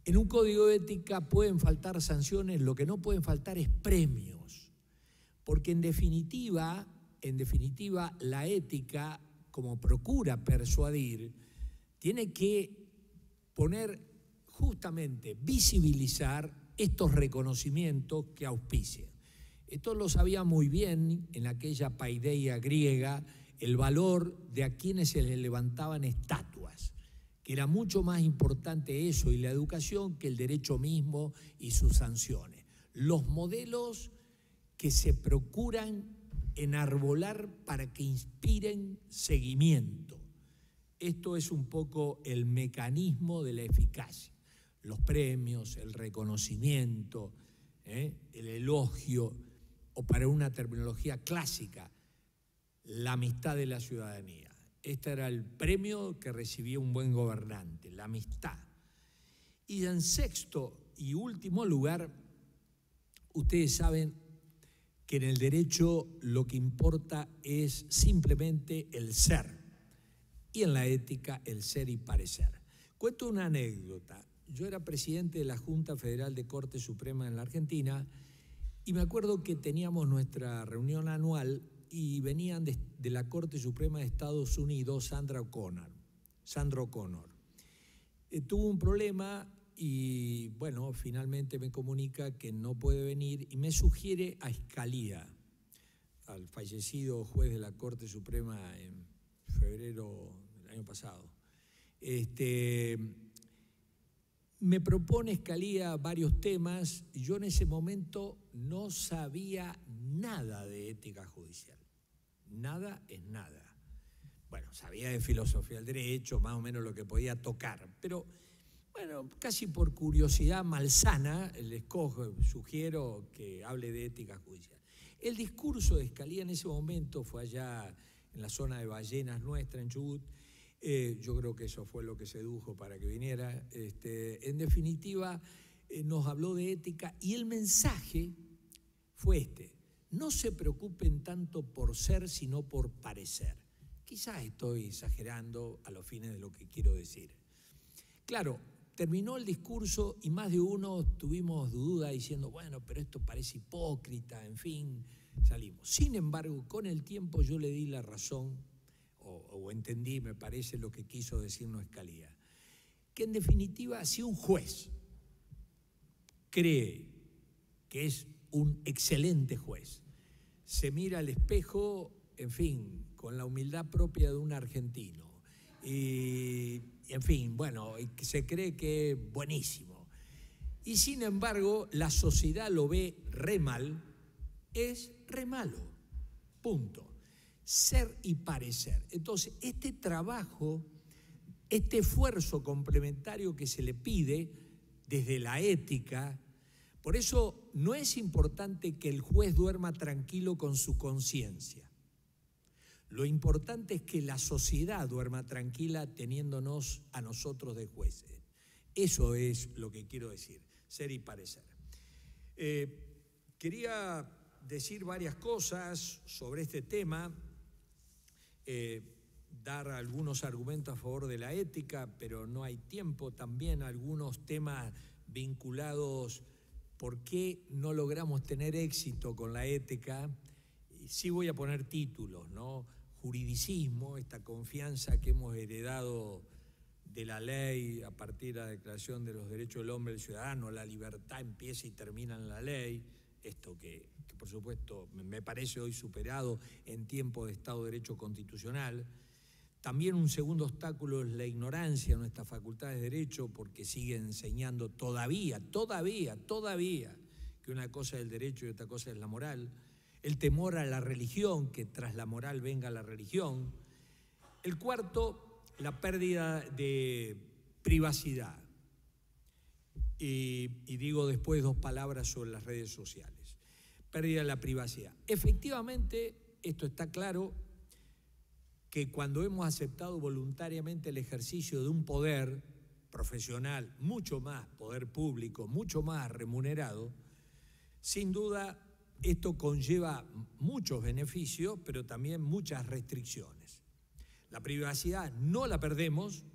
En un código de ética pueden faltar sanciones, lo que no pueden faltar es premios, porque en definitiva la ética, como procura persuadir, tiene que poner justamente, visibilizar estos reconocimientos que auspician. Esto lo sabía muy bien en aquella paideia griega, el valor de a quienes se les levantaban estatuas, que era mucho más importante eso y la educación que el derecho mismo y sus sanciones. Los modelos que se procuran enarbolar para que inspiren seguimiento. Esto es un poco el mecanismo de la eficacia. Los premios, el reconocimiento, el elogio, o para una terminología clásica, la amistad de la ciudadanía. Este era el premio que recibía un buen gobernante, la amistad. Y en sexto y último lugar, ustedes saben que en el derecho lo que importa es simplemente el ser, y en la ética el ser y parecer. Cuento una anécdota. Yo era presidente de la Junta Federal de Corte Suprema en la Argentina y me acuerdo que teníamos nuestra reunión anual y venían de la Corte Suprema de Estados Unidos Sandra O'Connor. Tuvo un problema y, bueno, finalmente me comunica que no puede venir y me sugiere a Scalia, al fallecido juez de la Corte Suprema en febrero del año pasado. Me propone Scalia varios temas y yo en ese momento no sabía nada de ética judicial. Nada es nada. Bueno, sabía de filosofía del derecho, más o menos lo que podía tocar, pero bueno, casi por curiosidad malsana, sugiero que hable de ética judicial. El discurso de Scalia en ese momento fue allá en la zona de Ballenas nuestra, en Chubut. Yo creo que eso fue lo que sedujo para que viniera. En definitiva, nos habló de ética y el mensaje fue este: no se preocupen tanto por ser, sino por parecer. Quizás estoy exagerando a los fines de lo que quiero decir. Claro, terminó el discurso y más de uno tuvimos duda diciendo, bueno, pero esto parece hipócrita, en fin, salimos. Sin embargo, con el tiempo yo le di la razón, o entendí, me parece, lo que quiso decirnos Scalia, que en definitiva, si un juez cree que es un excelente juez, se mira al espejo, en fin, con la humildad propia de un argentino, y en fin, bueno, se cree que es buenísimo, Y sin embargo, la sociedad lo ve re mal, es re malo, punto. Ser y parecer. Entonces, este trabajo, este esfuerzo complementario que se le pide desde la ética, por eso no es importante que el juez duerma tranquilo con su conciencia. Lo importante es que la sociedad duerma tranquila teniéndonos a nosotros de jueces. Eso es lo que quiero decir, ser y parecer. Quería decir varias cosas sobre este tema, dar algunos argumentos a favor de la ética, pero no hay tiempo. También algunos temas vinculados, ¿por qué no logramos tener éxito con la ética? Y sí voy a poner títulos, ¿no? Juridicismo, esta confianza que hemos heredado de la ley a partir de la Declaración de los Derechos del Hombre y del Ciudadano, la libertad empieza y termina en la ley, esto que por supuesto me parece hoy superado en tiempo de Estado de Derecho constitucional. También un segundo obstáculo es la ignorancia de nuestras facultades de derecho, porque sigue enseñando todavía, que una cosa es el derecho y otra cosa es la moral. El temor a la religión, que tras la moral venga la religión. El cuarto, la pérdida de privacidad. Y digo después dos palabras sobre las redes sociales. Pérdida de la privacidad. Efectivamente, esto está claro, que cuando hemos aceptado voluntariamente el ejercicio de un poder profesional, mucho más poder público, mucho más remunerado, sin duda esto conlleva muchos beneficios, pero también muchas restricciones. La privacidad no la perdemos,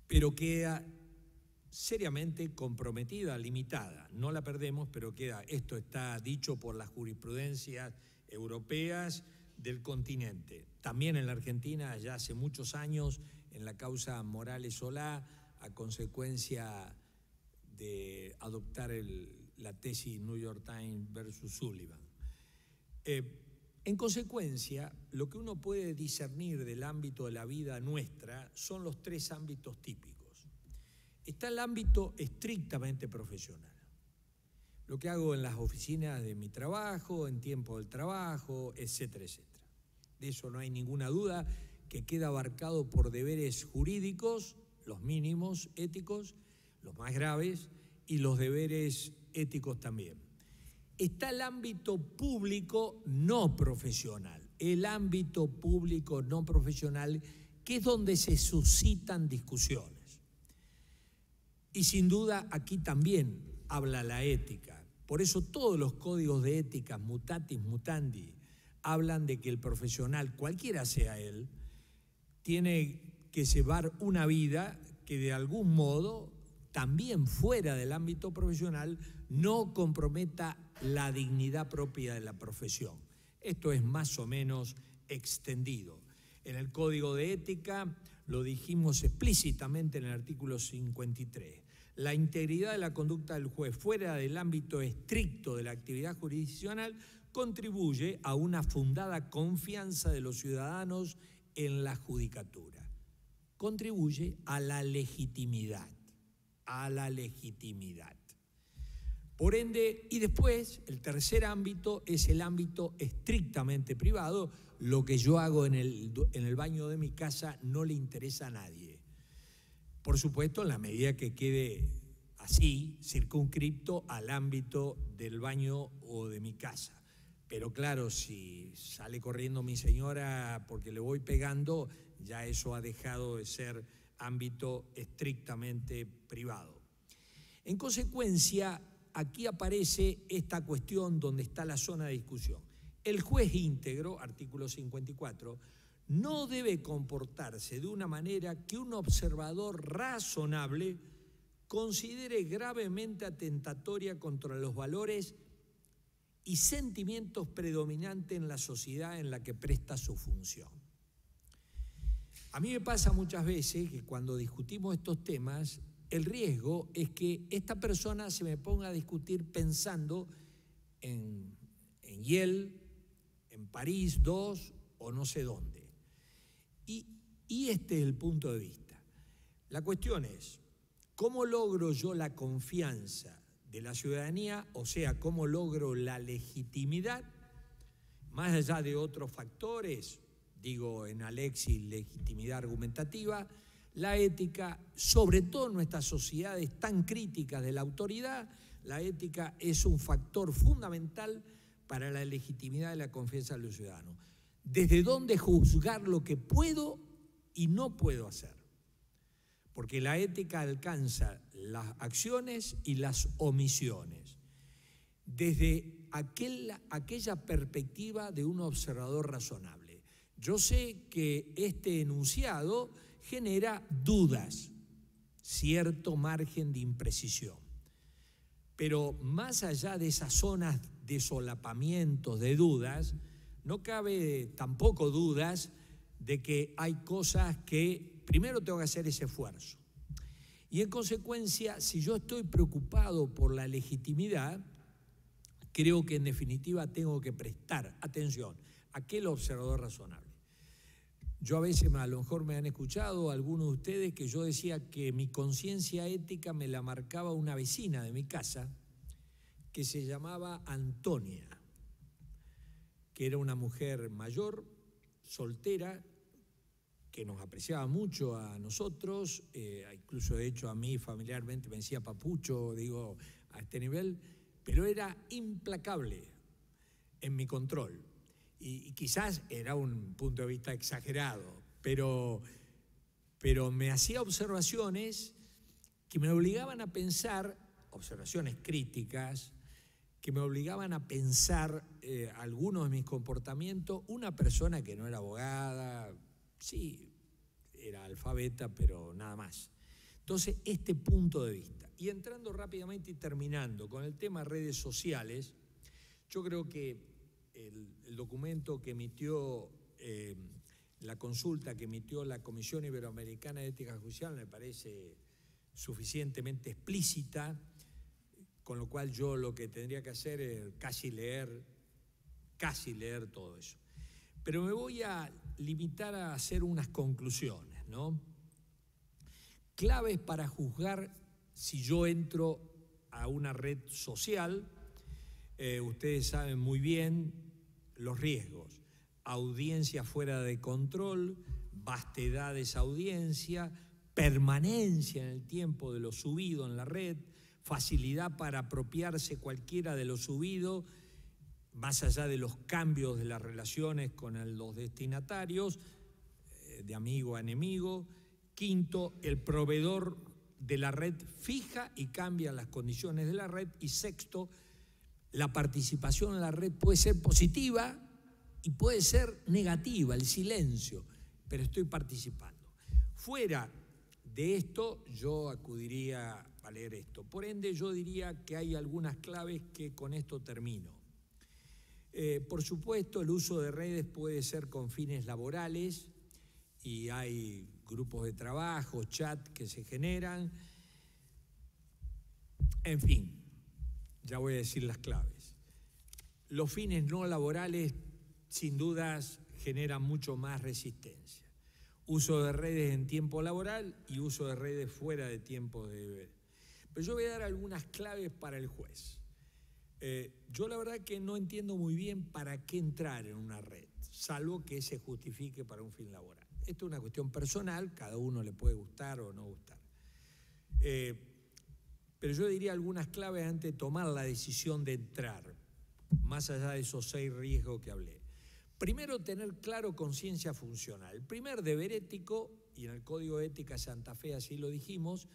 pero queda seriamente comprometida, limitada. No la perdemos, pero queda, esto está dicho por las jurisprudencias europeas del continente. También en la Argentina, ya hace muchos años, en la causa Morales-Solá, a consecuencia de adoptar la tesis New York Times versus Sullivan. En consecuencia, lo que uno puede discernir del ámbito de la vida nuestra son los tres ámbitos típicos. Está el ámbito estrictamente profesional. Lo que hago en las oficinas de mi trabajo, en tiempo del trabajo, etcétera, etcétera. De eso no hay ninguna duda, que queda abarcado por deberes jurídicos, los mínimos éticos, los más graves, y los deberes éticos también. Está el ámbito público no profesional, el ámbito público no profesional, que es donde se suscitan discusiones. Y sin duda aquí también habla la ética. Por eso todos los códigos de ética, mutatis mutandi, hablan de que el profesional, cualquiera sea él, tiene que llevar una vida que de algún modo, también fuera del ámbito profesional, no comprometa la dignidad propia de la profesión. Esto es más o menos extendido. En el Código de Ética lo dijimos explícitamente en el artículo 53. La integridad de la conducta del juez fuera del ámbito estricto de la actividad jurisdiccional contribuye a una fundada confianza de los ciudadanos en la judicatura. Contribuye a la legitimidad, Por ende, y después, el tercer ámbito es el ámbito estrictamente privado. Lo que yo hago en el baño de mi casa no le interesa a nadie. Por supuesto, en la medida que quede así, circunscripto al ámbito del baño o de mi casa. Pero claro, si sale corriendo mi señora porque le voy pegando, ya eso ha dejado de ser ámbito estrictamente privado. En consecuencia, aquí aparece esta cuestión donde está la zona de discusión. El juez íntegro, artículo 54, no debe comportarse de una manera que un observador razonable considere gravemente atentatoria contra los valores y sentimientos predominantes en la sociedad en la que presta su función. A mí me pasa muchas veces que cuando discutimos estos temas, el riesgo es que esta persona se me ponga a discutir pensando en Yale, en París 2 o no sé dónde. Y este es el punto de vista. La cuestión es, ¿Cómo logro yo la confianza de la ciudadanía? O sea, ¿cómo logro la legitimidad? Más allá de otros factores, digo en Alexis, legitimidad argumentativa, la ética, sobre todo en nuestras sociedades tan críticas de la autoridad, la ética es un factor fundamental para la legitimidad de la confianza de los ciudadanos. ¿Desde dónde juzgar lo que puedo y no puedo hacer? Porque la ética alcanza las acciones y las omisiones. Desde aquella perspectiva de un observador razonable. Yo sé que este enunciado genera dudas, cierto margen de imprecisión. Pero más allá de esas zonas de solapamientos, de dudas, no cabe tampoco dudas de que hay cosas que primero tengo que hacer ese esfuerzo. Y en consecuencia, si yo estoy preocupado por la legitimidad, creo que en definitiva tengo que prestar atención a aquel observador razonable. Yo a veces, a lo mejor me han escuchado algunos de ustedes que yo decía que mi conciencia ética me la marcaba una vecina de mi casa que se llamaba Antonia, que era una mujer mayor, soltera, que nos apreciaba mucho a nosotros, incluso de hecho a mí familiarmente me decía papucho, digo, a este nivel, pero era implacable en mi control. Y quizás era un punto de vista exagerado, pero me hacía observaciones que me obligaban a pensar, observaciones críticas, que me obligaban a pensar algunos de mis comportamientos. Una persona que no era abogada, sí, era alfabeta, pero nada más. Entonces, este punto de vista. Y entrando rápidamente y terminando con el tema redes sociales, yo creo que el documento que emitió, la consulta que emitió la Comisión Iberoamericana de Ética Judicial me parece suficientemente explícita, con lo cual yo lo que tendría que hacer es casi leer todo eso. Pero me voy a limitar a hacer unas conclusiones, ¿no? Claves para juzgar si yo entro a una red social. Ustedes saben muy bien los riesgos: audiencia fuera de control, vastedad de esa audiencia, permanencia en el tiempo de lo subido en la red, facilidad para apropiarse cualquiera de lo subido, más allá de los cambios de las relaciones con los destinatarios, de amigo a enemigo. Quinto, el proveedor de la red fija y cambia las condiciones de la red. Y sexto, la participación en la red puede ser positiva y puede ser negativa, el silencio, pero estoy participando. Fuera de esto, yo acudiría a leer esto. Por ende, yo diría que hay algunas claves que con esto termino. Por supuesto, el uso de redes puede ser con fines laborales y hay grupos de trabajo, chat que se generan. En fin, ya voy a decir las claves. Los fines no laborales, sin dudas, generan mucho más resistencia. Uso de redes en tiempo laboral y uso de redes fuera de tiempo de deber. Pero yo voy a dar algunas claves para el juez. Yo la verdad que no entiendo muy bien para qué entrar en una red, salvo que se justifique para un fin laboral. Esto es una cuestión personal, cada uno le puede gustar o no gustar. Pero yo diría algunas claves antes de tomar la decisión de entrar, más allá de esos 6 riesgos que hablé. Primero, tener claro conciencia funcional. El primer deber ético, y en el Código de Ética Santa Fe así lo dijimos,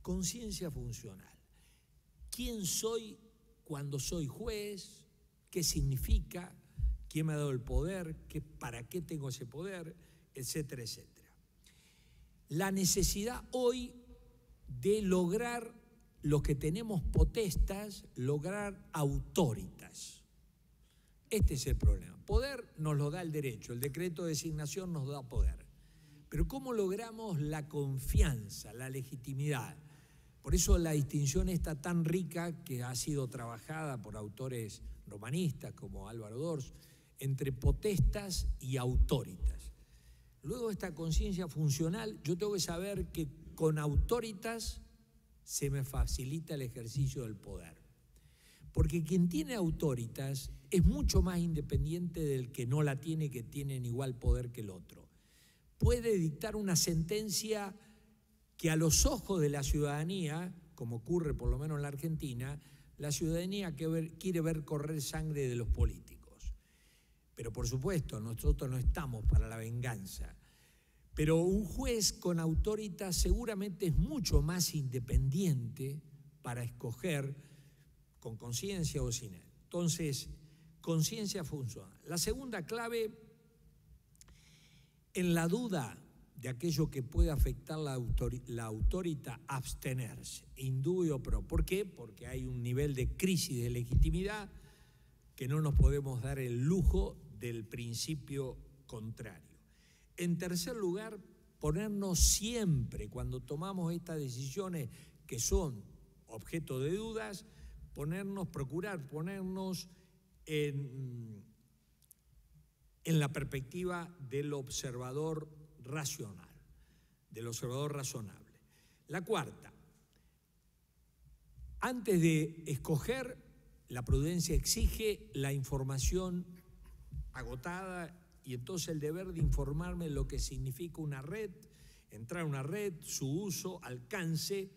conciencia funcional. ¿Quién soy cuando soy juez? ¿Qué significa? ¿Quién me ha dado el poder? ¿Para qué tengo ese poder? Etcétera, etcétera. La necesidad hoy de lograr los que tenemos potestas, lograr autoritas. Este es el problema. Poder nos lo da el derecho, el decreto de designación nos da poder. Pero ¿cómo logramos la confianza, la legitimidad? Por eso la distinción está tan rica, que ha sido trabajada por autores romanistas como Álvaro Dors, entre potestas y autoritas. Luego esta conciencia funcional, yo tengo que saber que con autoritas se me facilita el ejercicio del poder. Porque quien tiene autoritas es mucho más independiente del que no la tiene, que tienen igual poder que el otro. Puede dictar una sentencia que a los ojos de la ciudadanía, como ocurre por lo menos en la Argentina, la ciudadanía quiere ver correr sangre de los políticos. Pero por supuesto, nosotros no estamos para la venganza. Pero un juez con autoritas seguramente es mucho más independiente para escoger con conciencia o sin él. Entonces, conciencia funciona. La segunda clave, en la duda de aquello que puede afectar la autoridad, abstenerse, indubio pro. ¿Por qué? Porque hay un nivel de crisis de legitimidad que no nos podemos dar el lujo del principio contrario. En tercer lugar, ponernos siempre, cuando tomamos estas decisiones que son objeto de dudas, procurar ponernos en la perspectiva del observador racional, del observador razonable. La cuarta, antes de escoger, la prudencia exige la información agotada y entonces el deber de informarme de lo que significa una red, entrar a una red, su uso, alcance,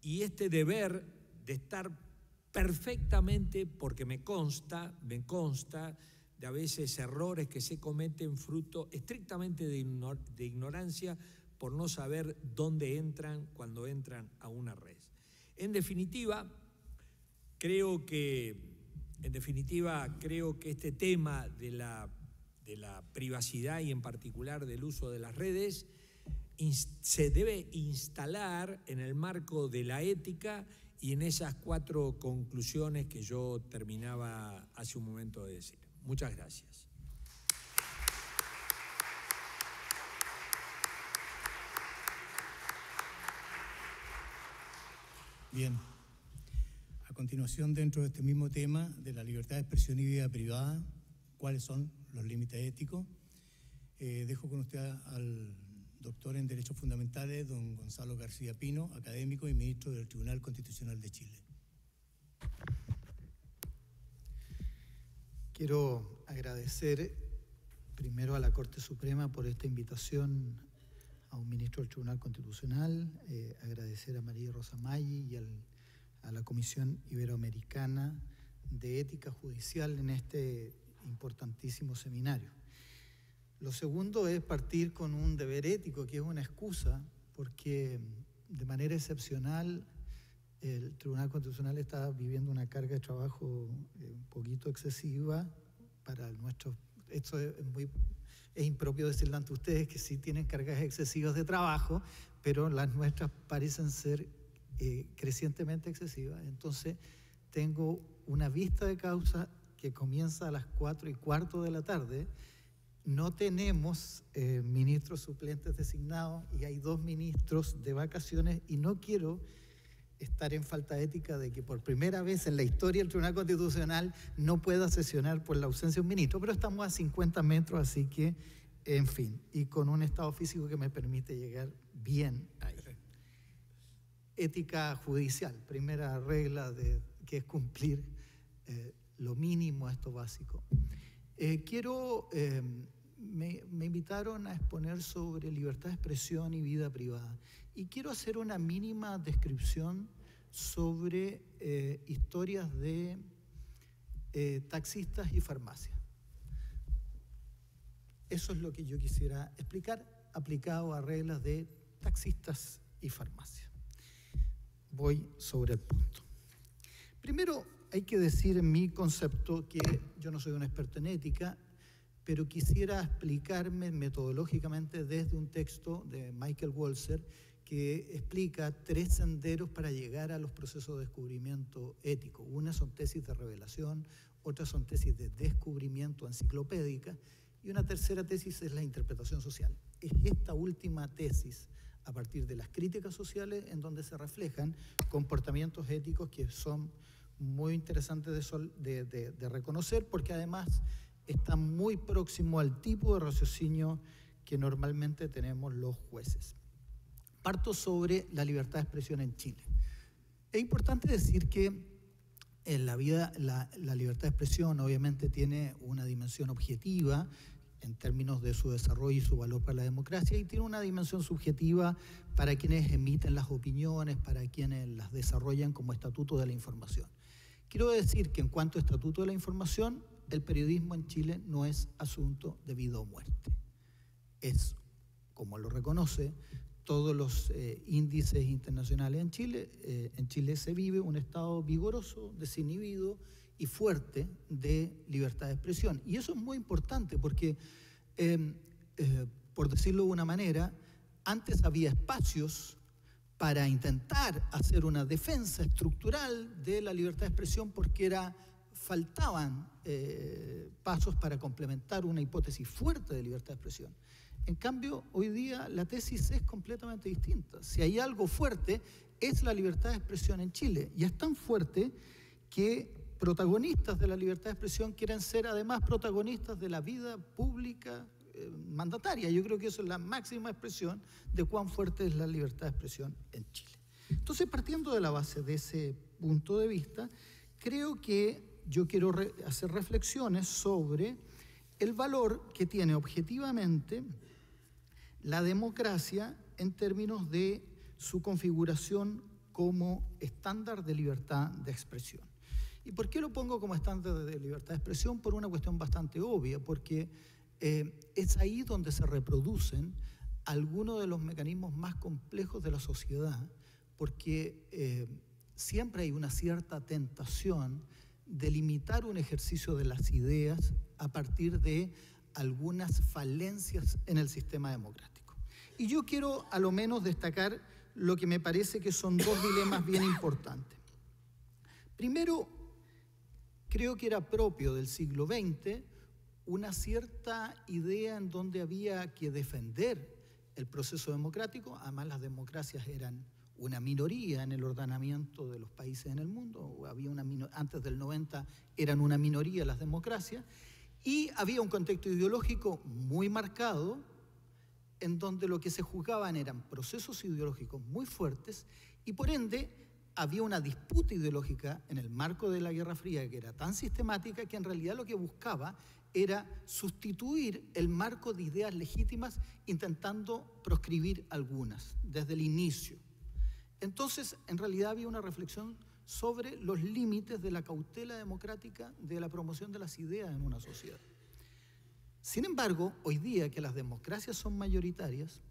y este deber de estar perfectamente, porque me consta de a veces errores que se cometen fruto estrictamente de ignorancia por no saber dónde entran cuando entran a una red. En definitiva, creo que este tema de la privacidad y en particular del uso de las redes se debe instalar en el marco de la ética y en esas 4 conclusiones que yo terminaba hace un momento de decir. Muchas gracias. Bien. A continuación, dentro de este mismo tema de la libertad de expresión y vida privada, ¿cuáles son los límites éticos? Dejo con usted al doctor en Derechos Fundamentales, don Gonzalo García Pino, académico y ministro del Tribunal Constitucional de Chile. Quiero agradecer primero a la Corte Suprema por esta invitación a un ministro del Tribunal Constitucional, agradecer a María Rosa Maggi y a la Comisión Iberoamericana de Ética Judicial en este importantísimo seminario. Lo segundo es partir con un deber ético, que es una excusa, porque de manera excepcional el Tribunal Constitucional está viviendo una carga de trabajo un poquito excesiva para nuestros. Esto es impropio decirlo ante ustedes, que sí tienen cargas excesivas de trabajo, pero las nuestras parecen ser crecientemente excesivas. Entonces tengo una vista de causa que comienza a las 4:15 de la tarde. No tenemos ministros suplentes designados y hay 2 ministros de vacaciones y no quiero estar en falta ética de que por primera vez en la historia del Tribunal Constitucional no pueda sesionar por la ausencia de un ministro, pero estamos a 50 metros, así que, en fin, y con un estado físico que me permite llegar bien ahí. Ética judicial, primera regla que es cumplir lo mínimo, esto básico. Me invitaron a exponer sobre libertad de expresión y vida privada. Y quiero hacer una mínima descripción sobre historias de taxistas y farmacias. Eso es lo que yo quisiera explicar, aplicado a reglas de taxistas y farmacias. Voy sobre el punto. Primero, hay que decir en mi concepto que yo no soy un experto en ética, pero quisiera explicarme metodológicamente desde un texto de Michael Walzer que explica 3 senderos para llegar a los procesos de descubrimiento ético. Una son tesis de revelación, otras son tesis de descubrimiento enciclopédica y una tercera tesis es la interpretación social. Es esta última tesis, a partir de las críticas sociales, en donde se reflejan comportamientos éticos que son muy interesantes de reconocer, porque además está muy próximo al tipo de raciocinio que normalmente tenemos los jueces. Parto sobre la libertad de expresión en Chile. Es importante decir que en la vida la libertad de expresión obviamente tiene una dimensión objetiva en términos de su desarrollo y su valor para la democracia, y tiene una dimensión subjetiva para quienes emiten las opiniones, para quienes las desarrollan como estatuto de la información. Quiero decir que en cuanto a estatuto de la información, el periodismo en Chile no es asunto de vida o muerte. Es, como lo reconoce todos los índices internacionales en Chile se vive un estado vigoroso, desinhibido y fuerte de libertad de expresión. Y eso es muy importante porque, por decirlo de una manera, antes había espacios para intentar hacer una defensa estructural de la libertad de expresión porque faltaban pasos para complementar una hipótesis fuerte de libertad de expresión. En cambio, hoy día la tesis es completamente distinta. Si hay algo fuerte, es la libertad de expresión en Chile. Y es tan fuerte que protagonistas de la libertad de expresión quieren ser además protagonistas de la vida pública mandataria. Yo creo que eso es la máxima expresión de cuán fuerte es la libertad de expresión en Chile. Entonces, partiendo de la base de ese punto de vista, creo que yo quiero hacer reflexiones sobre el valor que tiene objetivamente la democracia en términos de su configuración como estándar de libertad de expresión. ¿Y por qué lo pongo como estándar de libertad de expresión? Por una cuestión bastante obvia, porque es ahí donde se reproducen algunos de los mecanismos más complejos de la sociedad, porque siempre hay una cierta tentación de limitar un ejercicio de las ideas a partir de algunas falencias en el sistema democrático. Y yo quiero a lo menos destacar lo que me parece que son dos dilemas bien importantes. Primero, creo que era propio del siglo XX una cierta idea en donde había que defender el proceso democrático. Además, las democracias eran una minoría en el ordenamiento de los países en el mundo. Antes del 90 eran una minoría las democracias. Y había un contexto ideológico muy marcado en donde lo que se juzgaban eran procesos ideológicos muy fuertes y por ende había una disputa ideológica en el marco de la Guerra Fría que era tan sistemática que en realidad lo que buscaba era sustituir el marco de ideas legítimas intentando proscribir algunas desde el inicio. Entonces, en realidad había una reflexión sobre los límites de la cautela democrática de la promoción de las ideas en una sociedad. Sin embargo, hoy día que las democracias son mayoritarias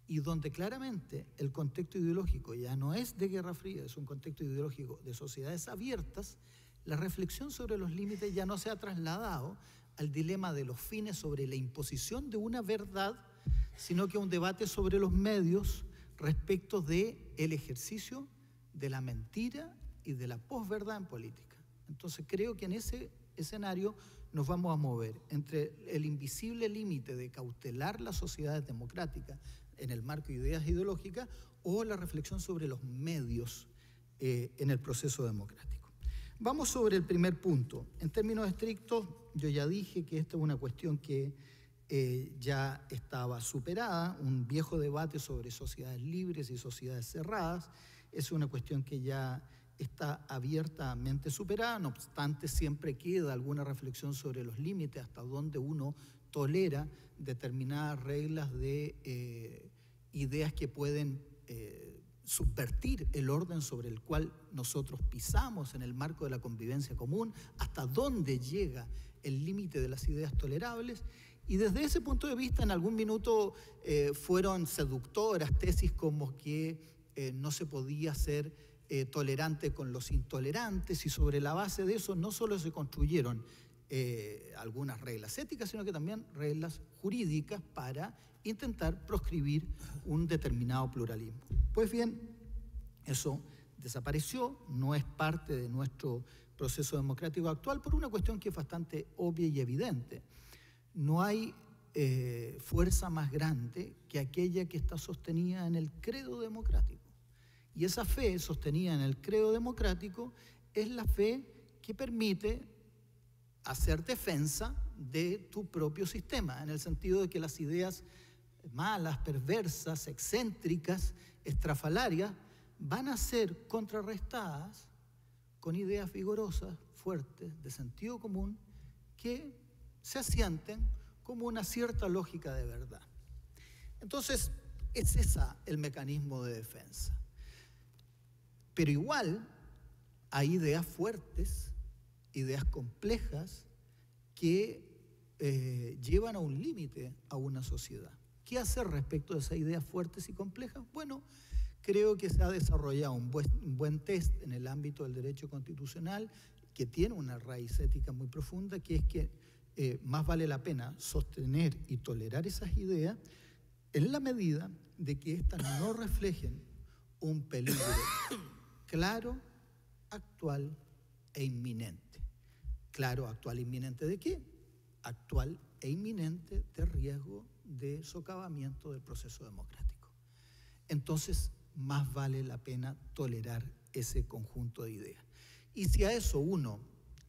y donde claramente el contexto ideológico ya no es de Guerra Fría, es un contexto ideológico de sociedades abiertas, la reflexión sobre los límites ya no se ha trasladado al dilema de los fines sobre la imposición de una verdad, sino que a un debate sobre los medios respecto del ejercicio de la mentira y de la posverdad en política. Entonces creo que en ese escenario nos vamos a mover entre el invisible límite de cautelar las sociedades democráticas en el marco de ideas ideológicas o la reflexión sobre los medios en el proceso democrático. Vamos sobre el primer punto. En términos estrictos, yo ya dije que esta es una cuestión que ya estaba superada, un viejo debate sobre sociedades libres y sociedades cerradas, es una cuestión que ya está abiertamente superada, no obstante siempre queda alguna reflexión sobre los límites, hasta dónde uno tolera determinadas reglas de ideas que pueden subvertir el orden sobre el cual nosotros pisamos en el marco de la convivencia común, hasta dónde llega el límite de las ideas tolerables. Y desde ese punto de vista, en algún minuto fueron seductoras tesis como que no se podía ser tolerante con los intolerantes, y sobre la base de eso no solo se construyeron algunas reglas éticas, sino que también reglas jurídicas para intentar proscribir un determinado pluralismo. Pues bien, eso desapareció, no es parte de nuestro proceso democrático actual por una cuestión que es bastante obvia y evidente. No hay fuerza más grande que aquella que está sostenida en el credo democrático. Y esa fe sostenida en el credo democrático es la fe que permite hacer defensa de tu propio sistema, en el sentido de que las ideas malas, perversas, excéntricas, estrafalarias, van a ser contrarrestadas con ideas vigorosas, fuertes, de sentido común, que se asienten como una cierta lógica de verdad. Entonces, es ese el mecanismo de defensa. Pero igual hay ideas fuertes, ideas complejas, que llevan a un límite a una sociedad. ¿Qué hacer respecto de esas ideas fuertes y complejas? Bueno, creo que se ha desarrollado un buen test en el ámbito del derecho constitucional que tiene una raíz ética muy profunda, que es que más vale la pena sostener y tolerar esas ideas en la medida de que éstas no reflejen un peligro claro, actual e inminente. Claro, actual e inminente ¿de qué? Actual e inminente de riesgo de socavamiento del proceso democrático. Entonces, más vale la pena tolerar ese conjunto de ideas. Y si a eso uno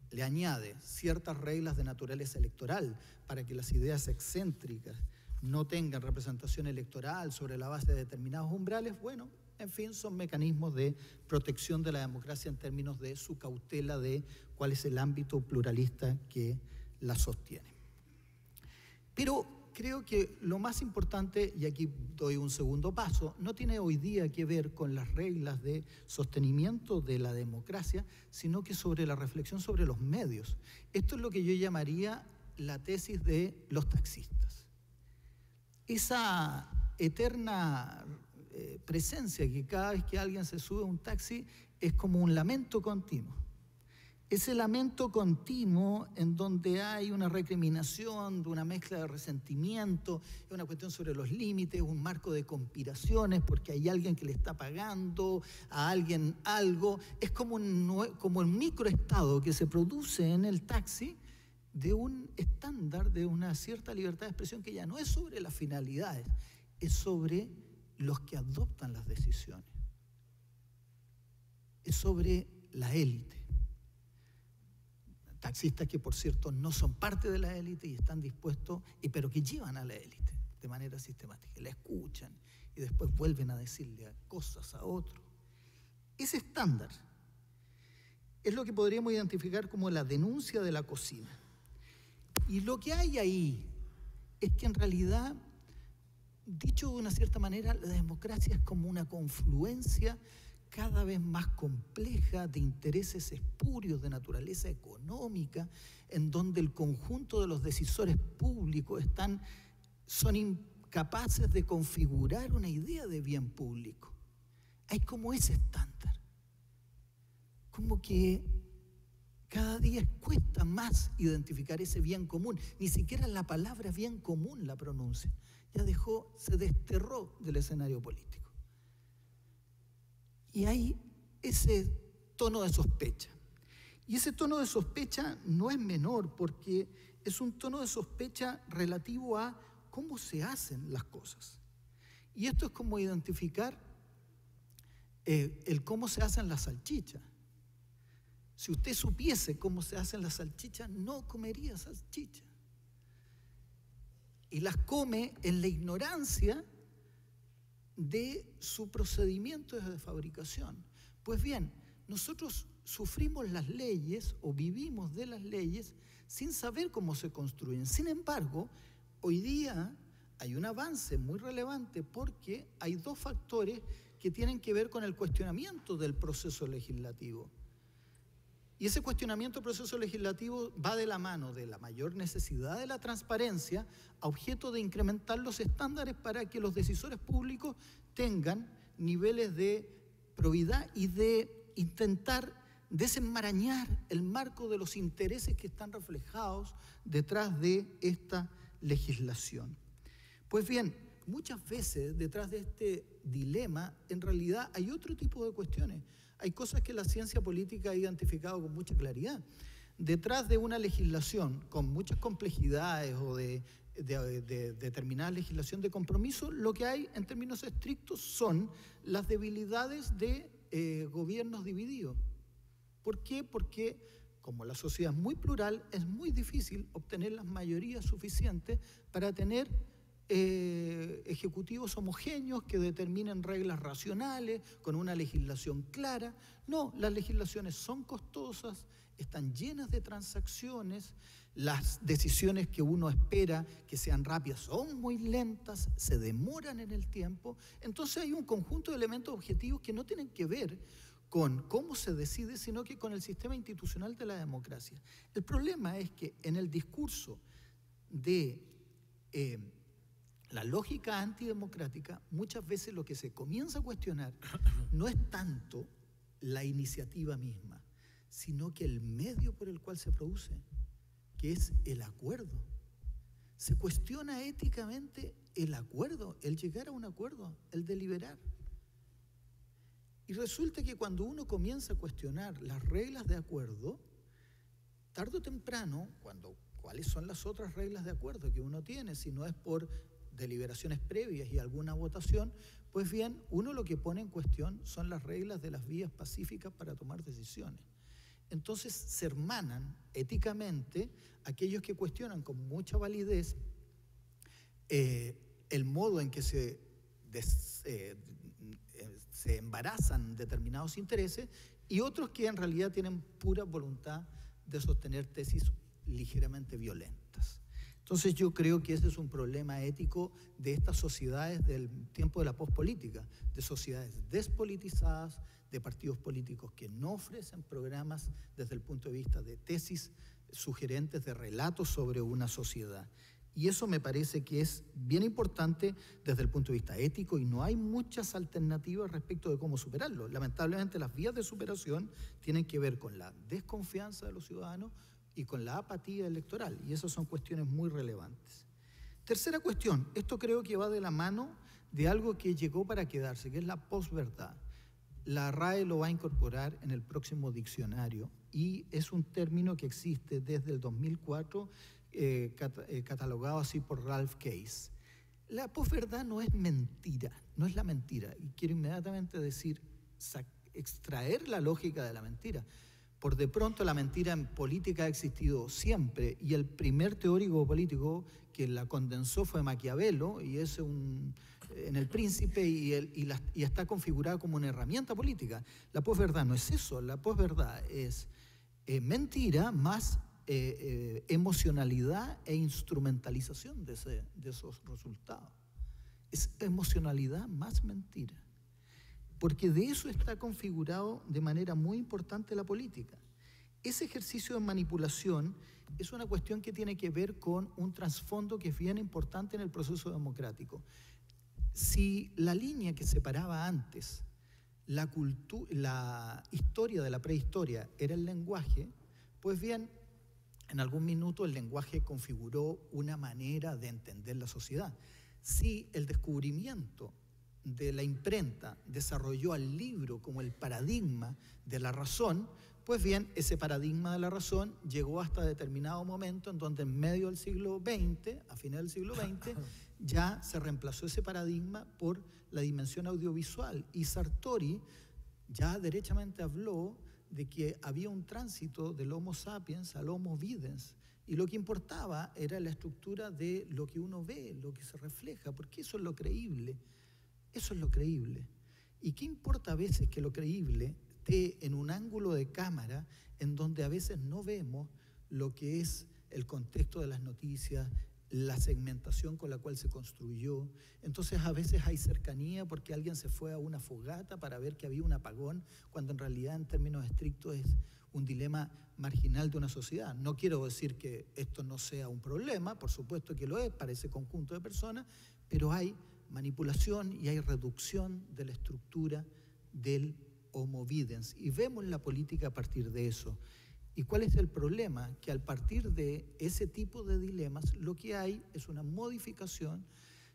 le añade ciertas reglas de naturaleza electoral para que las ideas excéntricas no tengan representación electoral sobre la base de determinados umbrales, bueno, en fin, son mecanismos de protección de la democracia en términos de su cautela de cuál es el ámbito pluralista que la sostiene. Pero creo que lo más importante, y aquí doy un segundo paso, no tiene hoy día que ver con las reglas de sostenimiento de la democracia, sino que sobre la reflexión sobre los medios. Esto es lo que yo llamaría la tesis de los taxistas. Esa eterna presencia que cada vez que alguien se sube a un taxi es como un lamento continuo. Ese lamento continuo en donde hay una recriminación, una mezcla de resentimiento, una cuestión sobre los límites, un marco de conspiraciones porque hay alguien que le está pagando a alguien algo. Es como el microestado que se produce en el taxi de un estándar, de una cierta libertad de expresión que ya no es sobre las finalidades, es sobre los que adoptan las decisiones. Es sobre la élite. Taxistas que, por cierto, no son parte de la élite y están dispuestos, pero que llevan a la élite de manera sistemática, la escuchan y después vuelven a decirle cosas a otros. Ese estándar es lo que podríamos identificar como la denuncia de la cocina. Y lo que hay ahí es que en realidad, dicho de una cierta manera, la democracia es como una confluencia cada vez más compleja de intereses espurios de naturaleza económica, en donde el conjunto de los decisores públicos son incapaces de configurar una idea de bien público. Hay como ese estándar, como que cada día cuesta más identificar ese bien común. Ni siquiera la palabra bien común la pronuncia. Ya se desterró del escenario político. Y hay ese tono de sospecha. Y ese tono de sospecha no es menor porque es un tono de sospecha relativo a cómo se hacen las cosas. Y esto es como identificar el cómo se hacen las salchichas. Si usted supiese cómo se hacen las salchichas, no comería salchichas. Y las come en la ignorancia de su procedimiento de fabricación. Pues bien, nosotros sufrimos las leyes o vivimos de las leyes sin saber cómo se construyen. Sin embargo, hoy día hay un avance muy relevante porque hay dos factores que tienen que ver con el cuestionamiento del proceso legislativo. Y ese cuestionamiento del proceso legislativo va de la mano de la mayor necesidad de la transparencia a objeto de incrementar los estándares para que los decisores públicos tengan niveles de probidad y de intentar desenmarañar el marco de los intereses que están reflejados detrás de esta legislación. Pues bien, muchas veces detrás de este dilema en realidad hay otro tipo de cuestiones. Hay cosas que la ciencia política ha identificado con mucha claridad. Detrás de una legislación con muchas complejidades o de determinada legislación de compromiso, lo que hay en términos estrictos son las debilidades de gobiernos divididos. ¿Por qué? Porque como la sociedad es muy plural, es muy difícil obtener las mayorías suficientes para tener ejecutivos homogéneos que determinen reglas racionales, con una legislación clara. No, las legislaciones son costosas, están llenas de transacciones, las decisiones que uno espera que sean rápidas son muy lentas, se demoran en el tiempo. Entonces hay un conjunto de elementos objetivos que no tienen que ver con cómo se decide, sino que con el sistema institucional de la democracia. El problema es que en el discurso de la lógica antidemocrática, muchas veces lo que se comienza a cuestionar no es tanto la iniciativa misma, sino que el medio por el cual se produce, que es el acuerdo. Se cuestiona éticamente el acuerdo, el llegar a un acuerdo, el deliberar. Y resulta que cuando uno comienza a cuestionar las reglas de acuerdo, tarde o temprano, ¿cuáles son las otras reglas de acuerdo que uno tiene? Si no es por deliberaciones previas y alguna votación, pues bien, uno lo que pone en cuestión son las reglas de las vías pacíficas para tomar decisiones. Entonces se hermanan éticamente aquellos que cuestionan con mucha validez el modo en que se embarazan determinados intereses, y otros que en realidad tienen pura voluntad de sostener tesis ligeramente violentas. Entonces yo creo que ese es un problema ético de estas sociedades del tiempo de la pospolítica, de sociedades despolitizadas, de partidos políticos que no ofrecen programas desde el punto de vista de tesis sugerentes, de relatos sobre una sociedad. Y eso me parece que es bien importante desde el punto de vista ético, y no hay muchas alternativas respecto de cómo superarlo. Lamentablemente las vías de superación tienen que ver con la desconfianza de los ciudadanos y con la apatía electoral, y esas son cuestiones muy relevantes. Tercera cuestión, esto creo que va de la mano de algo que llegó para quedarse, que es la posverdad. La RAE lo va a incorporar en el próximo diccionario, y es un término que existe desde el 2004, catalogado así por Ralph Case. La posverdad no es mentira, no es la mentira, y quiero inmediatamente decir, extraer la lógica de la mentira. Por de pronto la mentira en política ha existido siempre, y el primer teórico político que la condensó fue Maquiavelo, y es en El Príncipe, y está configurada como una herramienta política. La posverdad no es eso, la posverdad es mentira más emocionalidad e instrumentalización de esos resultados. Es emocionalidad más mentira, porque de eso está configurado de manera muy importante la política. Ese ejercicio de manipulación es una cuestión que tiene que ver con un trasfondo que es bien importante en el proceso democrático. Si la línea que separaba antes la historia de la prehistoria era el lenguaje, pues bien, en algún minuto el lenguaje configuró una manera de entender la sociedad. Si el descubrimiento de la imprenta desarrolló al libro como el paradigma de la razón, pues bien, ese paradigma de la razón llegó hasta determinado momento en donde en medio del siglo XX, a finales del siglo XX, ya se reemplazó ese paradigma por la dimensión audiovisual. Y Sartori ya derechamente habló de que había un tránsito del Homo sapiens al Homo videns, y lo que importaba era la estructura de lo que uno ve, lo que se refleja, porque eso es lo creíble. Eso es lo creíble. ¿Y qué importa a veces que lo creíble esté en un ángulo de cámara en donde a veces no vemos lo que es el contexto de las noticias, la segmentación con la cual se construyó? Entonces a veces hay cercanía porque alguien se fue a una fogata para ver que había un apagón, cuando en realidad en términos estrictos es un dilema marginal de una sociedad. No quiero decir que esto no sea un problema, por supuesto que lo es para ese conjunto de personas, pero hay manipulación y hay reducción de la estructura del Homo videns, y vemos la política a partir de eso. ¿Y cuál es el problema? Que al partir de ese tipo de dilemas, lo que hay es una modificación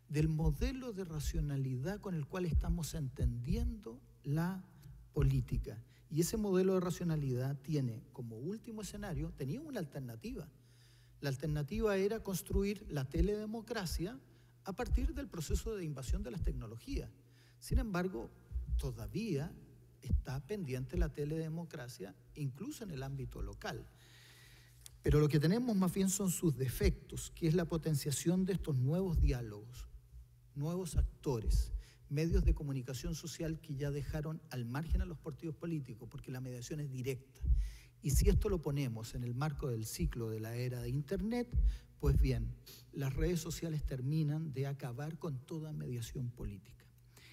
del modelo de racionalidad con el cual estamos entendiendo la política. Y ese modelo de racionalidad tiene como último escenario, tenía una alternativa. La alternativa era construir la teledemocracia a partir del proceso de invasión de las tecnologías. Sin embargo, todavía está pendiente la teledemocracia, incluso en el ámbito local. Pero lo que tenemos más bien son sus defectos, que es la potenciación de estos nuevos diálogos. nuevos actores, medios de comunicación social que ya dejaron al margen a los partidos políticos, porque la mediación es directa. Y si esto lo ponemos en el marco del ciclo de la era de Internet, pues bien, las redes sociales terminan de acabar con toda mediación política.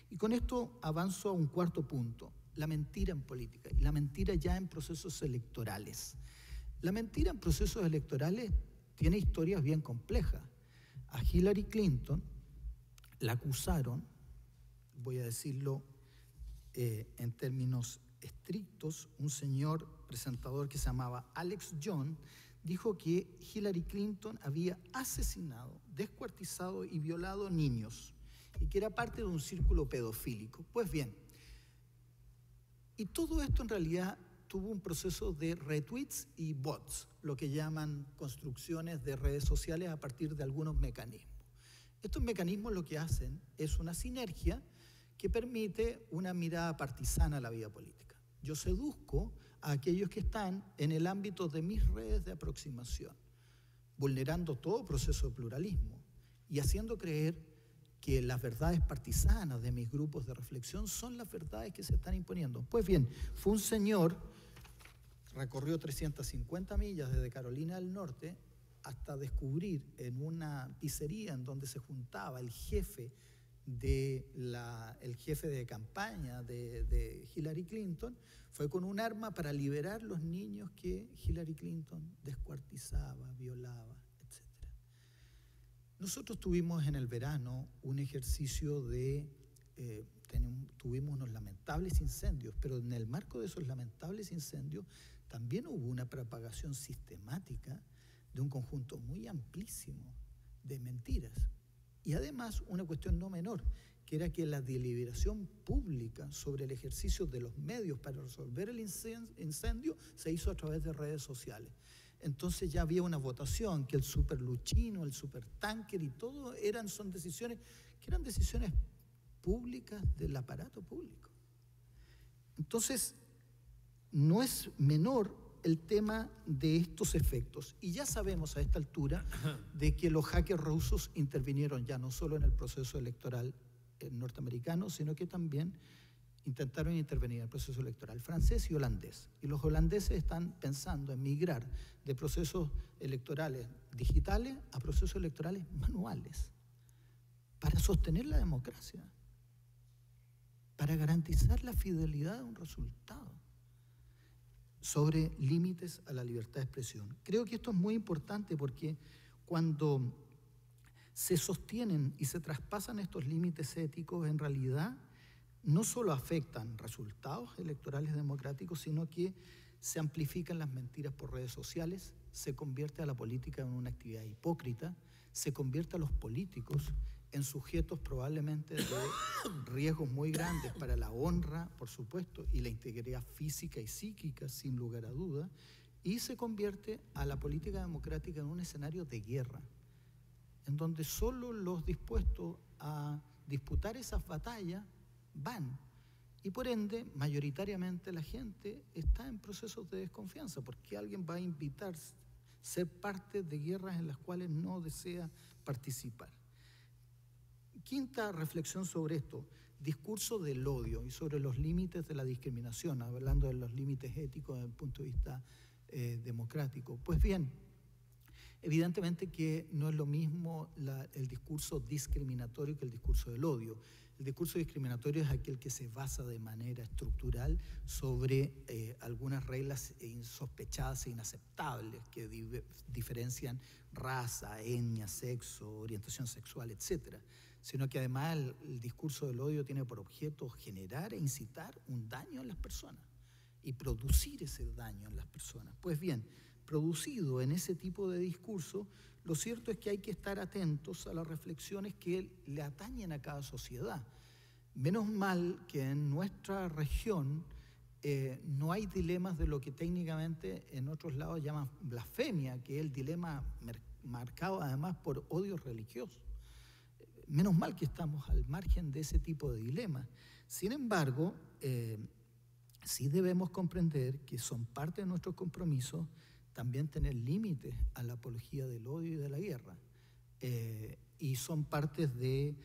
Y con esto avanzo a un cuarto punto, la mentira en política, y la mentira ya en procesos electorales. La mentira en procesos electorales tiene historias bien complejas. A Hillary Clinton la acusaron, voy a decirlo en términos estrictos, un señor presentador que se llamaba Alex Jones dijo que Hillary Clinton había asesinado, descuartizado y violado niños y que era parte de un círculo pedofílico. Pues bien, y todo esto en realidad tuvo un proceso de retweets y bots, lo que llaman construcciones de redes sociales a partir de algunos mecanismos. Estos mecanismos lo que hacen es una sinergia que permite una mirada partisana a la vida política. Yo seduzco a aquellos que están en el ámbito de mis redes de aproximación, vulnerando todo proceso de pluralismo y haciendo creer que las verdades partisanas de mis grupos de reflexión son las verdades que se están imponiendo. Pues bien, fue un señor, recorrió 350 millas desde Carolina del Norte hasta descubrir en una pizzería en donde se juntaba el jefe de campaña de Hillary Clinton, fue con un arma para liberar los niños que Hillary Clinton descuartizaba, violaba, etc. Nosotros tuvimos en el verano un ejercicio tuvimos unos lamentables incendios, pero en el marco de esos lamentables incendios también hubo una propagación sistemática de un conjunto muy amplísimo de mentiras. Y además una cuestión no menor, que era que la deliberación pública sobre el ejercicio de los medios para resolver el incendio se hizo a través de redes sociales. Entonces ya había una votación, que el superluchino, el supertanker y todo son decisiones que eran decisiones públicas del aparato público. Entonces, no es menor el tema de estos efectos. Y ya sabemos a esta altura de que los hackers rusos intervinieron ya no solo en el proceso electoral norteamericano, sino que también intentaron intervenir en el proceso electoral francés y holandés. Y los holandeses están pensando en migrar de procesos electorales digitales a procesos electorales manuales para sostener la democracia, para garantizar la fidelidad de un resultado sobre límites a la libertad de expresión. Creo que esto es muy importante porque cuando se sostienen y se traspasan estos límites éticos, en realidad no solo afectan resultados electorales democráticos, sino que se amplifican las mentiras por redes sociales, se convierte a la política en una actividad hipócrita, se convierte a los políticos en sujetos probablemente de riesgos muy grandes para la honra, por supuesto, y la integridad física y psíquica, sin lugar a duda, y se convierte a la política democrática en un escenario de guerra, en donde solo los dispuestos a disputar esas batallas van. Y por ende, mayoritariamente la gente está en procesos de desconfianza, porque alguien va a invitar a ser parte de guerras en las cuales no desea participar. Quinta reflexión sobre esto, discurso del odio y sobre los límites de la discriminación, hablando de los límites éticos desde el punto de vista democrático. Pues bien, evidentemente que no es lo mismo el discurso discriminatorio que el discurso del odio. El discurso discriminatorio es aquel que se basa de manera estructural sobre algunas reglas insospechadas e inaceptables que diferencian raza, etnia, sexo, orientación sexual, etc. Sino que además el discurso del odio tiene por objeto generar e incitar un daño en las personas y producir ese daño en las personas. Pues bien, producido en ese tipo de discurso, lo cierto es que hay que estar atentos a las reflexiones que le atañen a cada sociedad. Menos mal que en nuestra región no hay dilemas de lo que técnicamente en otros lados llaman blasfemia, que es el dilema marcado además por odio religioso. Menos mal que estamos al margen de ese tipo de dilemas. Sin embargo, sí debemos comprender que son parte de nuestros compromisos también tener límites a la apología del odio y de la guerra. Y son partes de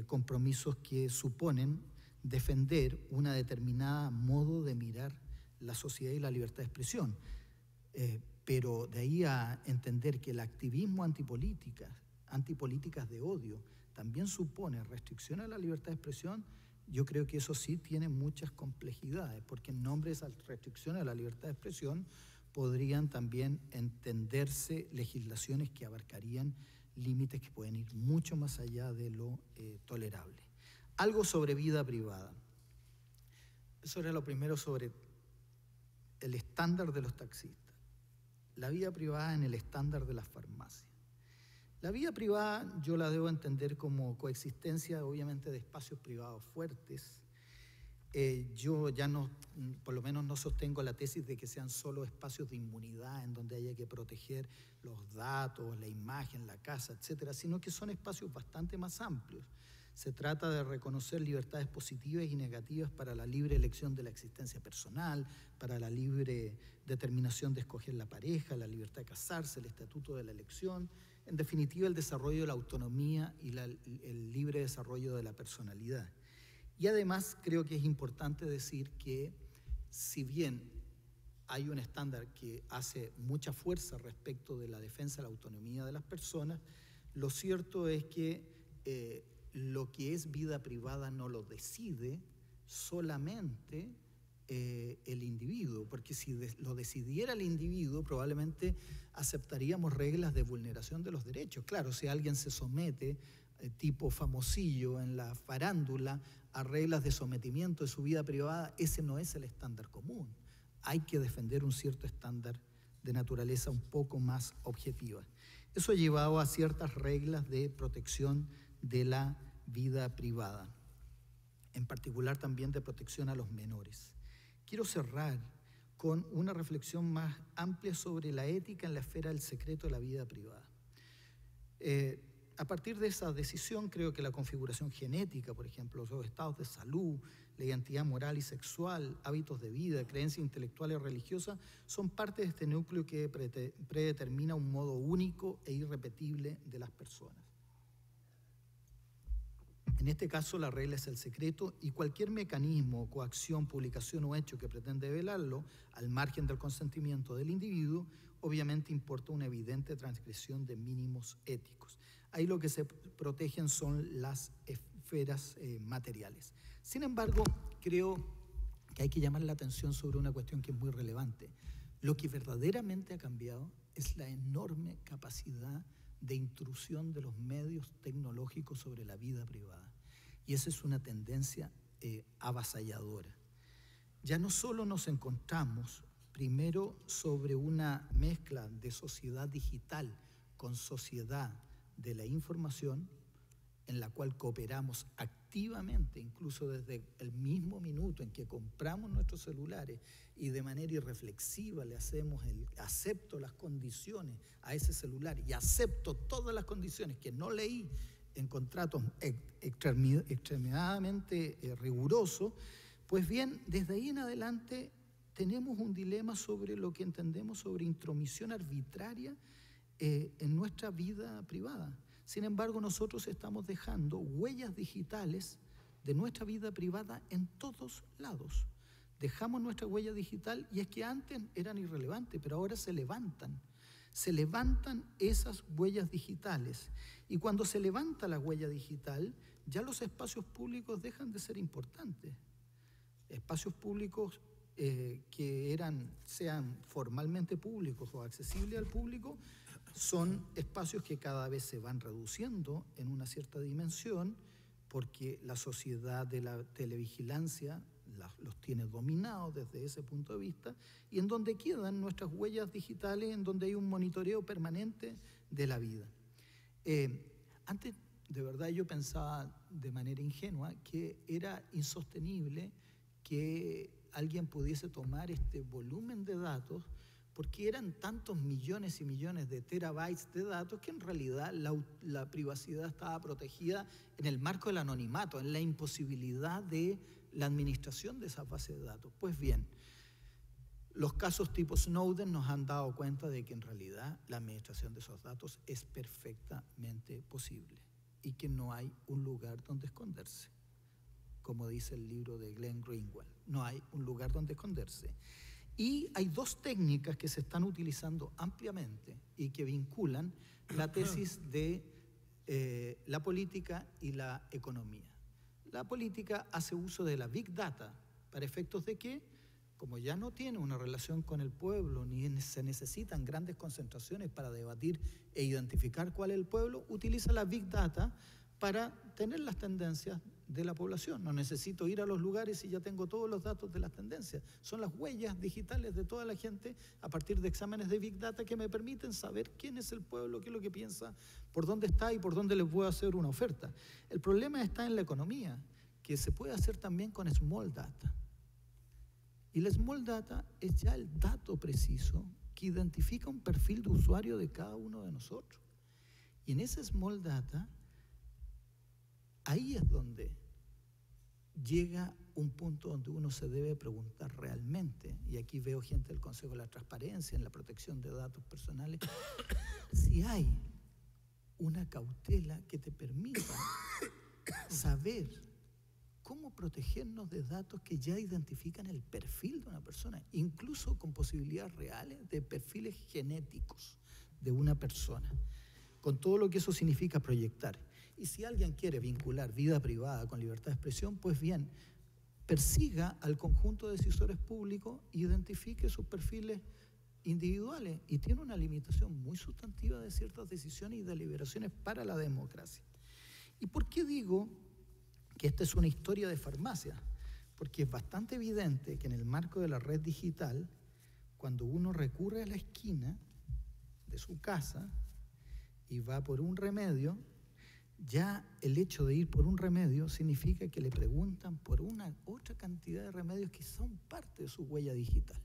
compromisos que suponen defender una determinada modo de mirar la sociedad y la libertad de expresión. Pero de ahí a entender que el activismo antipolíticas de odio, también supone restricción a la libertad de expresión, yo creo que eso sí tiene muchas complejidades, porque en nombre de esa restricción a la libertad de expresión podrían también entenderse legislaciones que abarcarían límites que pueden ir mucho más allá de lo tolerable. Algo sobre vida privada. Eso era lo primero, sobre el estándar de los taxistas. La vida privada en el estándar de las farmacias. La vida privada yo la debo entender como coexistencia, obviamente, de espacios privados fuertes. Yo ya no, por lo menos no sostengo la tesis de que sean solo espacios de inmunidad en donde haya que proteger los datos, la imagen, la casa, etcétera, sino que son espacios bastante más amplios. Se trata de reconocer libertades positivas y negativas para la libre elección de la existencia personal, para la libre determinación de escoger la pareja, la libertad de casarse, el estatuto de la elección, en definitiva el desarrollo de la autonomía y el libre desarrollo de la personalidad. Y además creo que es importante decir que si bien hay un estándar que hace mucha fuerza respecto de la defensa de la autonomía de las personas, lo cierto es que lo que es vida privada no lo decide solamente el individuo, porque si lo decidiera el individuo probablemente aceptaríamos reglas de vulneración de los derechos. Claro, si alguien se somete, tipo famosillo en la farándula, a reglas de sometimiento de su vida privada, ese no es el estándar común. Hay que defender un cierto estándar de naturaleza un poco más objetiva. Eso ha llevado a ciertas reglas de protección de la vida privada, en particular también de protección a los menores. Quiero cerrar con una reflexión más amplia sobre la ética en la esfera del secreto de la vida privada. A partir de esa decisión, creo que la configuración genética, por ejemplo, los estados de salud, la identidad moral y sexual, hábitos de vida, creencias intelectuales y religiosas, son parte de este núcleo que predetermina un modo único e irrepetible de las personas. En este caso, la regla es el secreto y cualquier mecanismo, coacción, publicación o hecho que pretende velarlo, al margen del consentimiento del individuo, obviamente importa una evidente transgresión de mínimos éticos. Ahí lo que se protegen son las esferas materiales. Sin embargo, creo que hay que llamar la atención sobre una cuestión que es muy relevante. Lo que verdaderamente ha cambiado es la enorme capacidad de intrusión de los medios tecnológicos sobre la vida privada. Y esa es una tendencia avasalladora. Ya no solo nos encontramos, primero, sobre una mezcla de sociedad digital con sociedad de la información, en la cual cooperamos activamente, incluso desde el mismo minuto en que compramos nuestros celulares y de manera irreflexiva le hacemos acepto las condiciones a ese celular y acepto todas las condiciones que no leí en contratos extremadamente rigurosos. Pues bien, desde ahí en adelante tenemos un dilema sobre lo que entendemos sobre intromisión arbitraria en nuestra vida privada. Sin embargo, nosotros estamos dejando huellas digitales de nuestra vida privada en todos lados. Dejamos nuestra huella digital y es que antes eran irrelevantes, pero ahora se levantan. Se levantan esas huellas digitales. Y cuando se levanta la huella digital, ya los espacios públicos dejan de ser importantes. Espacios públicos que sean formalmente públicos o accesibles al público, son espacios que cada vez se van reduciendo en una cierta dimensión porque la sociedad de la televigilancia los tiene dominados desde ese punto de vista y en donde quedan nuestras huellas digitales, en donde hay un monitoreo permanente de la vida. Antes, de verdad, yo pensaba de manera ingenua que era insostenible que alguien pudiese tomar este volumen de datos porque eran tantos millones y millones de terabytes de datos que en realidad la privacidad estaba protegida en el marco del anonimato, en la imposibilidad de la administración de esa base de datos. Pues bien, los casos tipo Snowden nos han dado cuenta de que en realidad la administración de esos datos es perfectamente posible. y que no hay un lugar donde esconderse. Como dice el libro de Glenn Greenwald, no hay un lugar donde esconderse. Y hay dos técnicas que se están utilizando ampliamente y que vinculan la tesis de la política y la economía. La política hace uso de la Big Data para efectos de que, como ya no tiene una relación con el pueblo, ni se necesitan grandes concentraciones para debatir e identificar cuál es el pueblo, utiliza la Big Data para tener las tendencias de la población. No necesito ir a los lugares y ya tengo todos los datos de las tendencias. Son las huellas digitales de toda la gente a partir de exámenes de Big Data que me permiten saber quién es el pueblo, qué es lo que piensa, por dónde está y por dónde le puedo hacer una oferta. El problema está en la economía, que se puede hacer también con Small Data. Y la Small Data es ya el dato preciso que identifica un perfil de usuario de cada uno de nosotros. Y en ese Small Data, ahí es donde llega un punto donde uno se debe preguntar realmente, y aquí veo gente del Consejo de la Transparencia en la protección de datos personales, si hay una cautela que te permita saber cómo protegernos de datos que ya identifican el perfil de una persona, incluso con posibilidades reales de perfiles genéticos de una persona, con todo lo que eso significa proyectar. Y si alguien quiere vincular vida privada con libertad de expresión, pues bien, persiga al conjunto de decisores públicos, identifique sus perfiles individuales y tiene una limitación muy sustantiva de ciertas decisiones y deliberaciones para la democracia. ¿Y por qué digo que esta es una historia de farmacia? Porque es bastante evidente que en el marco de la red digital, cuando uno recurre a la esquina de su casa y va por un remedio, ya el hecho de ir por un remedio significa que le preguntan por una otra cantidad de remedios que son parte de su huella digital.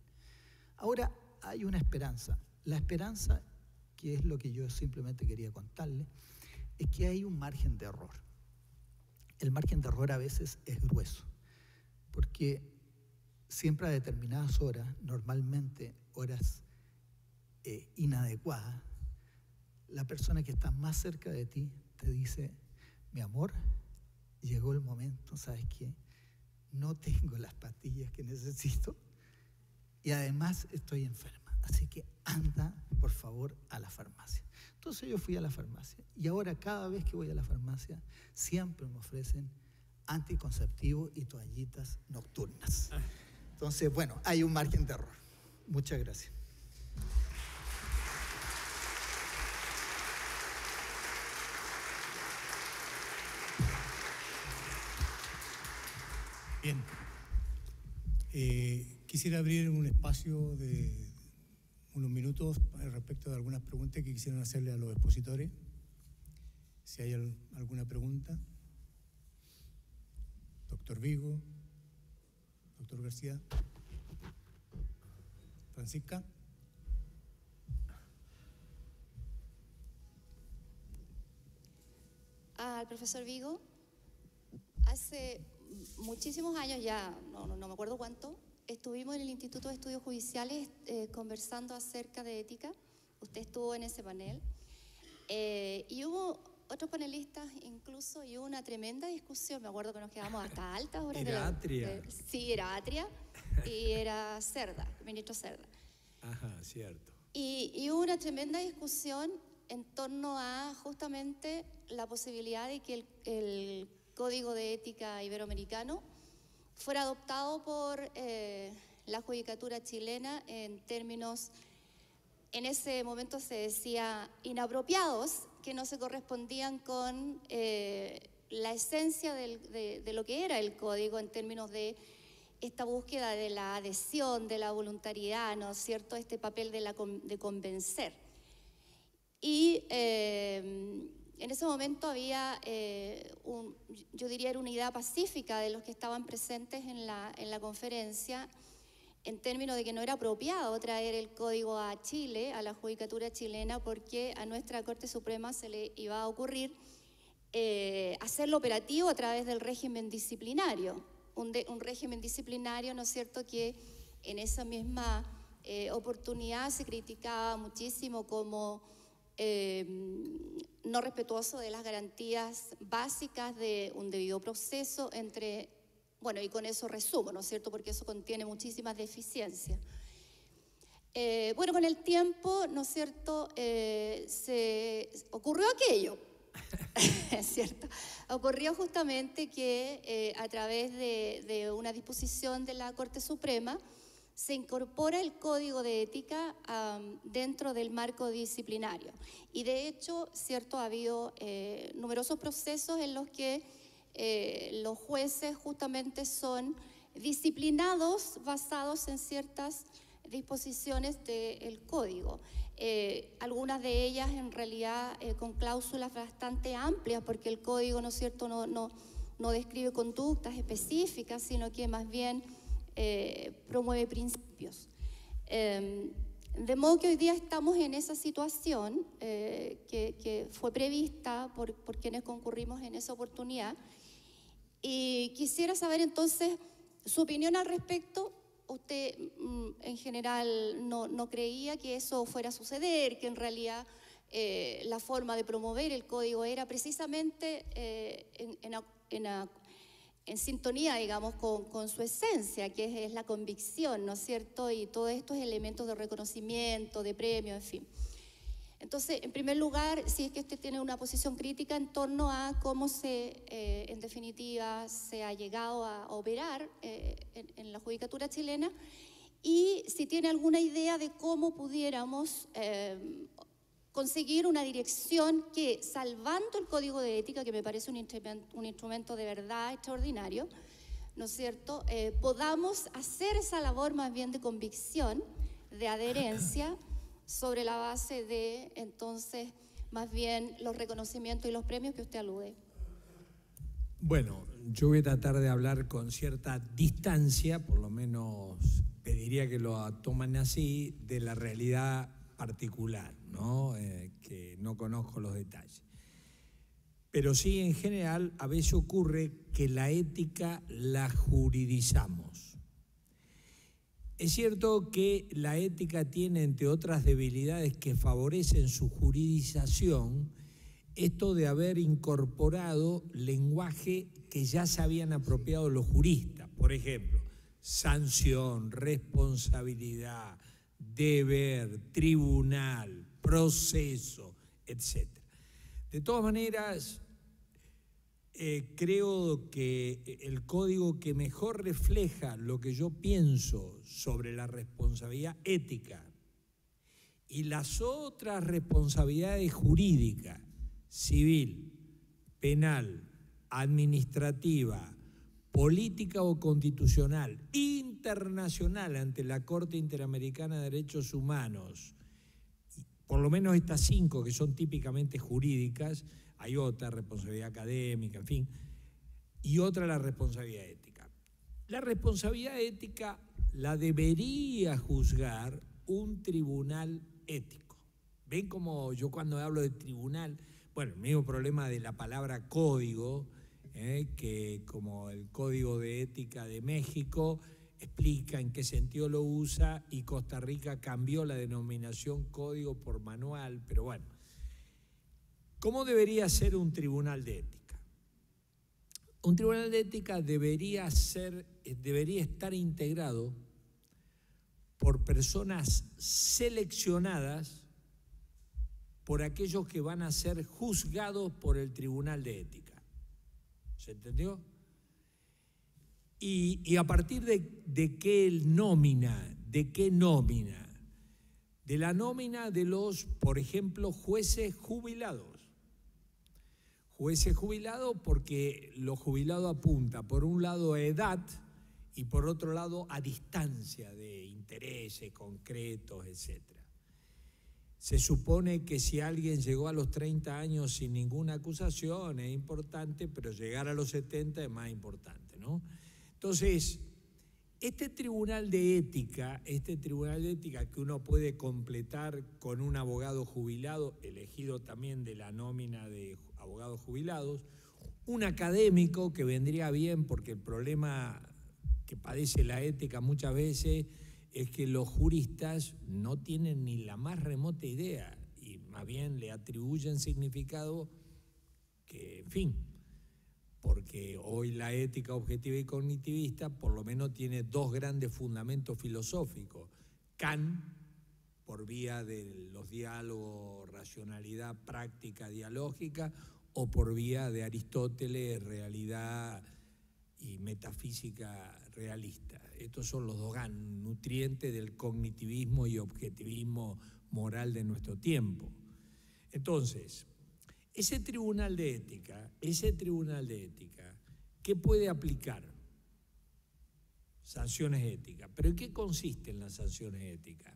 Ahora hay una esperanza. La esperanza, que es lo que yo simplemente quería contarle, es que hay un margen de error. El margen de error a veces es grueso, porque siempre a determinadas horas, normalmente horas inadecuadas, la persona que está más cerca de ti te dice: mi amor, llegó el momento, ¿sabes qué? No tengo las pastillas que necesito y además estoy enferma, así que anda, por favor, a la farmacia. Entonces yo fui a la farmacia y ahora cada vez que voy a la farmacia siempre me ofrecen anticonceptivos y toallitas nocturnas. Entonces, bueno, hay un margen de error. Muchas gracias. Bien. Quisiera abrir un espacio de unos minutos respecto de algunas preguntas que quisieran hacerle a los expositores. Si hay alguna pregunta. Doctor Vigo, doctor García, Francisca. Al profesor Vigo, hace muchísimos años ya, no me acuerdo cuánto, estuvimos en el Instituto de Estudios Judiciales conversando acerca de ética. Usted estuvo en ese panel y hubo otros panelistas incluso, y hubo una tremenda discusión. Me acuerdo que nos quedamos hasta altas horas. Era Atria. Sí, era Atria y era Cerda, el ministro Cerda. Ajá, cierto. Y hubo una tremenda discusión en torno a justamente la posibilidad de que el Código de Ética Iberoamericano fuera adoptado por la judicatura chilena en términos, en ese momento se decía, inapropiados, que no se correspondían con la esencia de lo que era el código en términos de esta búsqueda de la adhesión, de la voluntariedad, ¿no es cierto?, este papel de convencer. Y en ese momento había, yo diría, era una idea pacífica de los que estaban presentes en la conferencia, en términos de que no era apropiado traer el código a Chile, a la judicatura chilena, porque a nuestra Corte Suprema se le iba a ocurrir hacerlo operativo a través del régimen disciplinario, un régimen disciplinario, ¿no es cierto?, que en esa misma oportunidad se criticaba muchísimo como no respetuoso de las garantías básicas de un debido proceso bueno, y con eso resumo, ¿no es cierto?, porque eso contiene muchísimas deficiencias. Bueno, con el tiempo, ¿no es cierto?, se ocurrió aquello, ¿es cierto? Ocurrió justamente que a través de una disposición de la Corte Suprema se incorpora el Código de Ética dentro del marco disciplinario. Y de hecho, ¿cierto?, ha habido numerosos procesos en los que los jueces justamente son disciplinados basados en ciertas disposiciones del Código. Algunas de ellas en realidad con cláusulas bastante amplias, porque el Código, ¿no es cierto?, no describe conductas específicas, sino que más bien promueve principios. De modo que hoy día estamos en esa situación que fue prevista por quienes concurrimos en esa oportunidad. Y quisiera saber entonces su opinión al respecto. Usted en general no creía que eso fuera a suceder, que en realidad la forma de promover el código era precisamente en sintonía, digamos, con su esencia, que es la convicción, ¿no es cierto? Y todos estos elementos de reconocimiento, de premio, en fin. Entonces, en primer lugar, si es que usted tiene una posición crítica en torno a cómo en definitiva, se ha llegado a operar en la judicatura chilena, y si tiene alguna idea de cómo pudiéramos conseguir una dirección que, salvando el Código de Ética, que me parece un instrumento de verdad extraordinario, ¿no es cierto?, podamos hacer esa labor más bien de convicción, de adherencia, sobre la base de, entonces, más bien los reconocimientos y los premios que usted alude. Bueno, yo voy a tratar de hablar con cierta distancia, por lo menos pediría que lo tomen así, de la realidad particular, ¿no? Que no conozco los detalles. Pero sí, en general, a veces ocurre que la ética la juridizamos. Es cierto que la ética tiene, entre otras debilidades que favorecen su juridización, esto de haber incorporado lenguaje que ya se habían apropiado los juristas. Por ejemplo, sanción, responsabilidad, deber, tribunal, proceso, etc. De todas maneras, creo que el código que mejor refleja lo que yo pienso sobre la responsabilidad ética y las otras responsabilidades jurídicas, civil, penal, administrativa, política o constitucional, internacional ante la Corte Interamericana de Derechos Humanos, por lo menos estas 5 que son típicamente jurídicas, hay otra, responsabilidad académica, en fin, y otra, la responsabilidad ética. La responsabilidad ética la debería juzgar un tribunal ético. ¿Ven cómo yo cuando hablo de tribunal, bueno, el mismo problema de la palabra código, que como el Código de Ética de México explica en qué sentido lo usa, y Costa Rica cambió la denominación código por manual, pero bueno. ¿Cómo debería ser un tribunal de ética? Un tribunal de ética debería estar integrado por personas seleccionadas por aquellos que van a ser juzgados por el tribunal de ética. ¿Se entendió? Y a partir de qué nómina, de la nómina de los, por ejemplo, jueces jubilados. Jueces jubilados porque lo jubilado apunta por un lado a edad y por otro lado a distancia de intereses concretos, etc. Se supone que si alguien llegó a los 30 años sin ninguna acusación es importante, pero llegar a los 70 es más importante, ¿no? Entonces, este tribunal de ética que uno puede completar con un abogado jubilado, elegido también de la nómina de abogados jubilados, un académico que vendría bien, porque el problema que padece la ética muchas veces es que los juristas no tienen ni la más remota idea, y más bien le atribuyen significado que, en fin, porque hoy la ética objetiva y cognitivista por lo menos tiene dos grandes fundamentos filosóficos. Kant, por vía de los diálogos, racionalidad práctica dialógica, o por vía de Aristóteles, realidad y metafísica realista. Estos son los dos nutrientes del cognitivismo y objetivismo moral de nuestro tiempo. Entonces, ese tribunal de ética, ¿qué puede aplicar? Sanciones éticas. ¿Pero en qué consisten las sanciones éticas?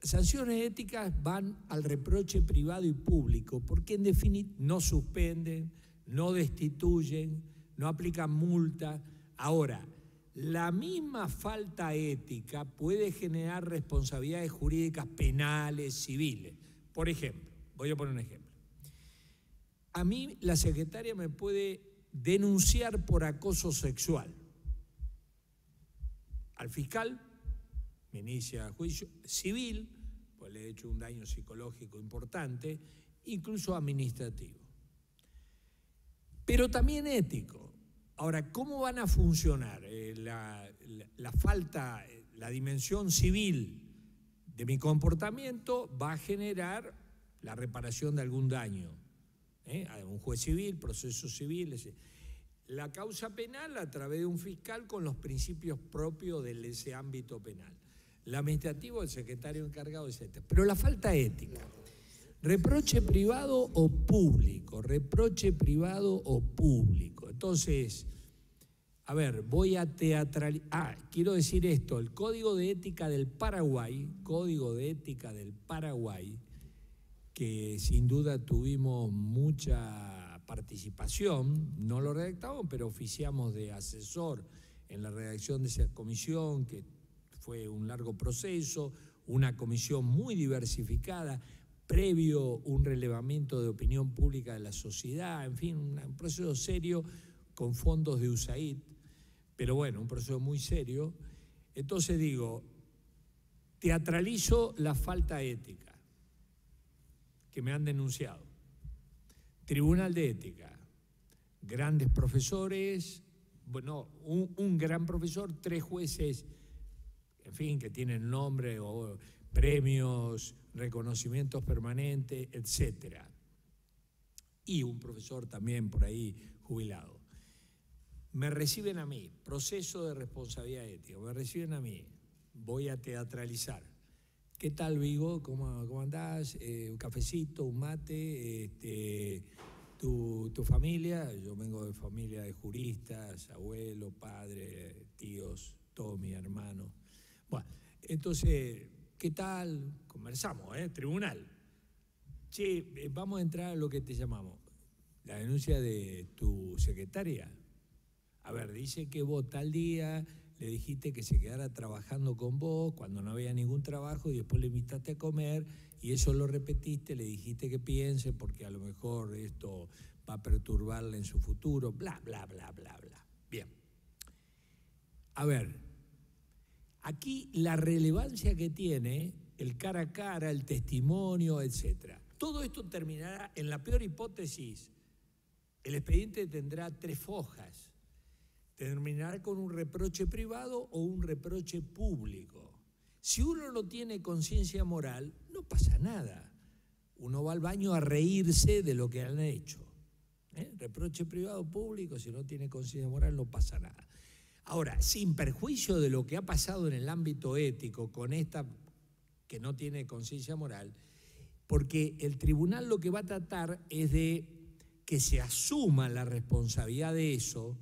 Las sanciones éticas van al reproche privado y público, porque en definitiva no suspenden, no destituyen, no aplican multa. Ahora, la misma falta ética puede generar responsabilidades jurídicas penales, civiles. Por ejemplo, voy a poner un ejemplo. A mí la secretaria me puede denunciar por acoso sexual. Al fiscal me inicia juicio civil, pues le he hecho un daño psicológico importante, incluso administrativo. Pero también ético. Ahora, ¿cómo van a funcionar la falta, la dimensión civil de mi comportamiento va a generar la reparación de algún daño? Un juez civil, procesos civiles. La causa penal a través de un fiscal con los principios propios de ese ámbito penal. El administrativo, el secretario encargado, etc. Pero la falta ética. Reproche privado o público. Reproche privado o público. Entonces, a ver, voy a teatralizar. Quiero decir esto, el Código de Ética del Paraguay, que sin duda tuvimos mucha participación, no lo redactamos, pero oficiamos de asesor en la redacción de esa comisión, que fue un largo proceso, una comisión muy diversificada, previo un relevamiento de opinión pública de la sociedad, en fin, un proceso serio con fondos de USAID, pero bueno, un proceso muy serio. Entonces digo, teatralizo la falta ética que me han denunciado. Tribunal de Ética, grandes profesores, bueno, un gran profesor, 3 jueces, en fin, que tienen nombre o premios, reconocimientos permanentes, etc. Y un profesor también por ahí jubilado. Me reciben a mí, proceso de responsabilidad ética, me reciben a mí, voy a teatralizar. ¿Qué tal, Vigo? ¿Cómo andás? Un cafecito, un mate, tu familia. Yo vengo de familia de juristas, abuelo, padre, tíos, todos mis hermanos. Bueno, entonces, ¿qué tal? Conversamos, tribunal. Che, vamos a entrar a lo que te llamamos. La denuncia de tu secretaria. A ver, dice que vos tal día le dijiste que se quedara trabajando con vos cuando no había ningún trabajo y después le invitaste a comer y eso lo repetiste, le dijiste que piense porque a lo mejor esto va a perturbarla en su futuro, bla, bla, bla, bla, bla. Bien. A ver, aquí la relevancia que tiene el cara a cara, el testimonio, etc. Todo esto terminará, en la peor hipótesis, el expediente tendrá 3 hojas. Terminará con un reproche privado o un reproche público. Si uno no tiene conciencia moral, no pasa nada. Uno va al baño a reírse de lo que han hecho. Reproche privado o público, si no tiene conciencia moral, no pasa nada. Ahora, sin perjuicio de lo que ha pasado en el ámbito ético con esta que no tiene conciencia moral, porque el tribunal lo que va a tratar es de que se asuma la responsabilidad de eso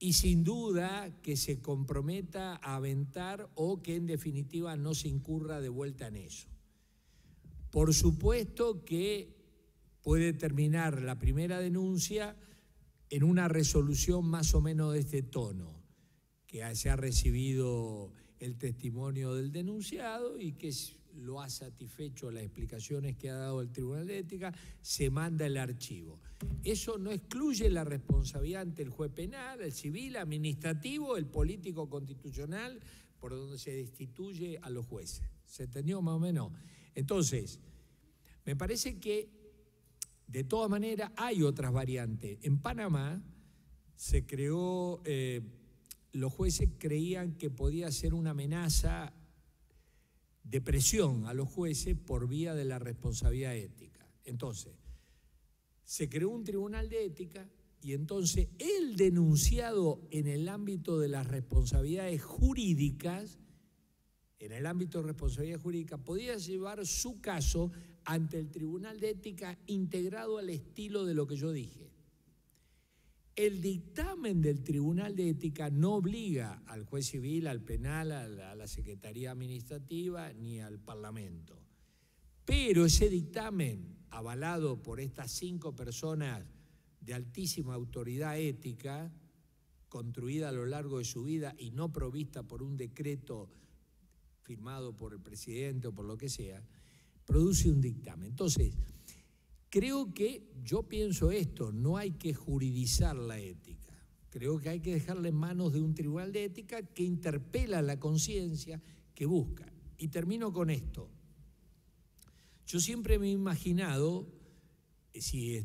y sin duda que se comprometa a aventar o que en definitiva no se incurra de vuelta en eso. Por supuesto que puede terminar la primera denuncia en una resolución más o menos de este tono, que se ha recibido el testimonio del denunciado y que lo ha satisfecho las explicaciones que ha dado el Tribunal de Ética, se manda el archivo. Eso no excluye la responsabilidad ante el juez penal, el civil, administrativo, el político constitucional, por donde se destituye a los jueces. ¿Se entendió más o menos? Entonces, Me parece que, de todas maneras, hay otras variantes. En Panamá se creó, los jueces creían que podía ser una amenaza de presión a los jueces por vía de la responsabilidad ética. Entonces, se creó un tribunal de ética y entonces el denunciado en el ámbito de las responsabilidades jurídicas, podía llevar su caso ante el tribunal de ética integrado al estilo de lo que yo dije. El dictamen del tribunal de ética no obliga al juez civil, al penal, a la Secretaría Administrativa ni al Parlamento. Pero ese dictamen, avalado por estas 5 personas de altísima autoridad ética, construida a lo largo de su vida y no provista por un decreto firmado por el presidente o por lo que sea, produce un dictamen. Entonces, creo que, yo pienso esto, no hay que juridizar la ética. Creo que hay que dejarla en manos de un tribunal de ética que interpela la conciencia, que busca. Y termino con esto. Yo siempre me he imaginado, si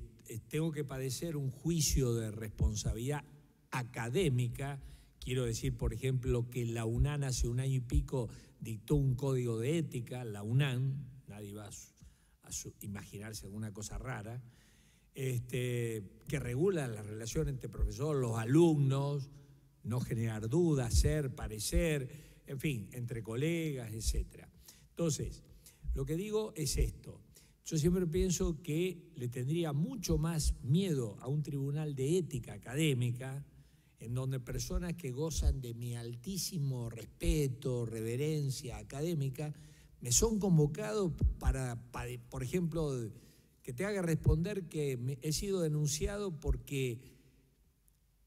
tengo que padecer un juicio de responsabilidad académica, quiero decir, por ejemplo, que la UNAM hace un año y pico dictó un código de ética, la UNAM, nadie va a imaginarse alguna cosa rara, que regula la relación entre profesores, los alumnos, no generar dudas, ser, parecer, en fin, entre colegas, etc. Entonces, lo que digo es esto. Yo siempre pienso que le tendría mucho más miedo a un tribunal de ética académica, en donde personas que gozan de mi altísimo respeto, reverencia académica, me son convocados para, por ejemplo, que te haga responder que he sido denunciado porque,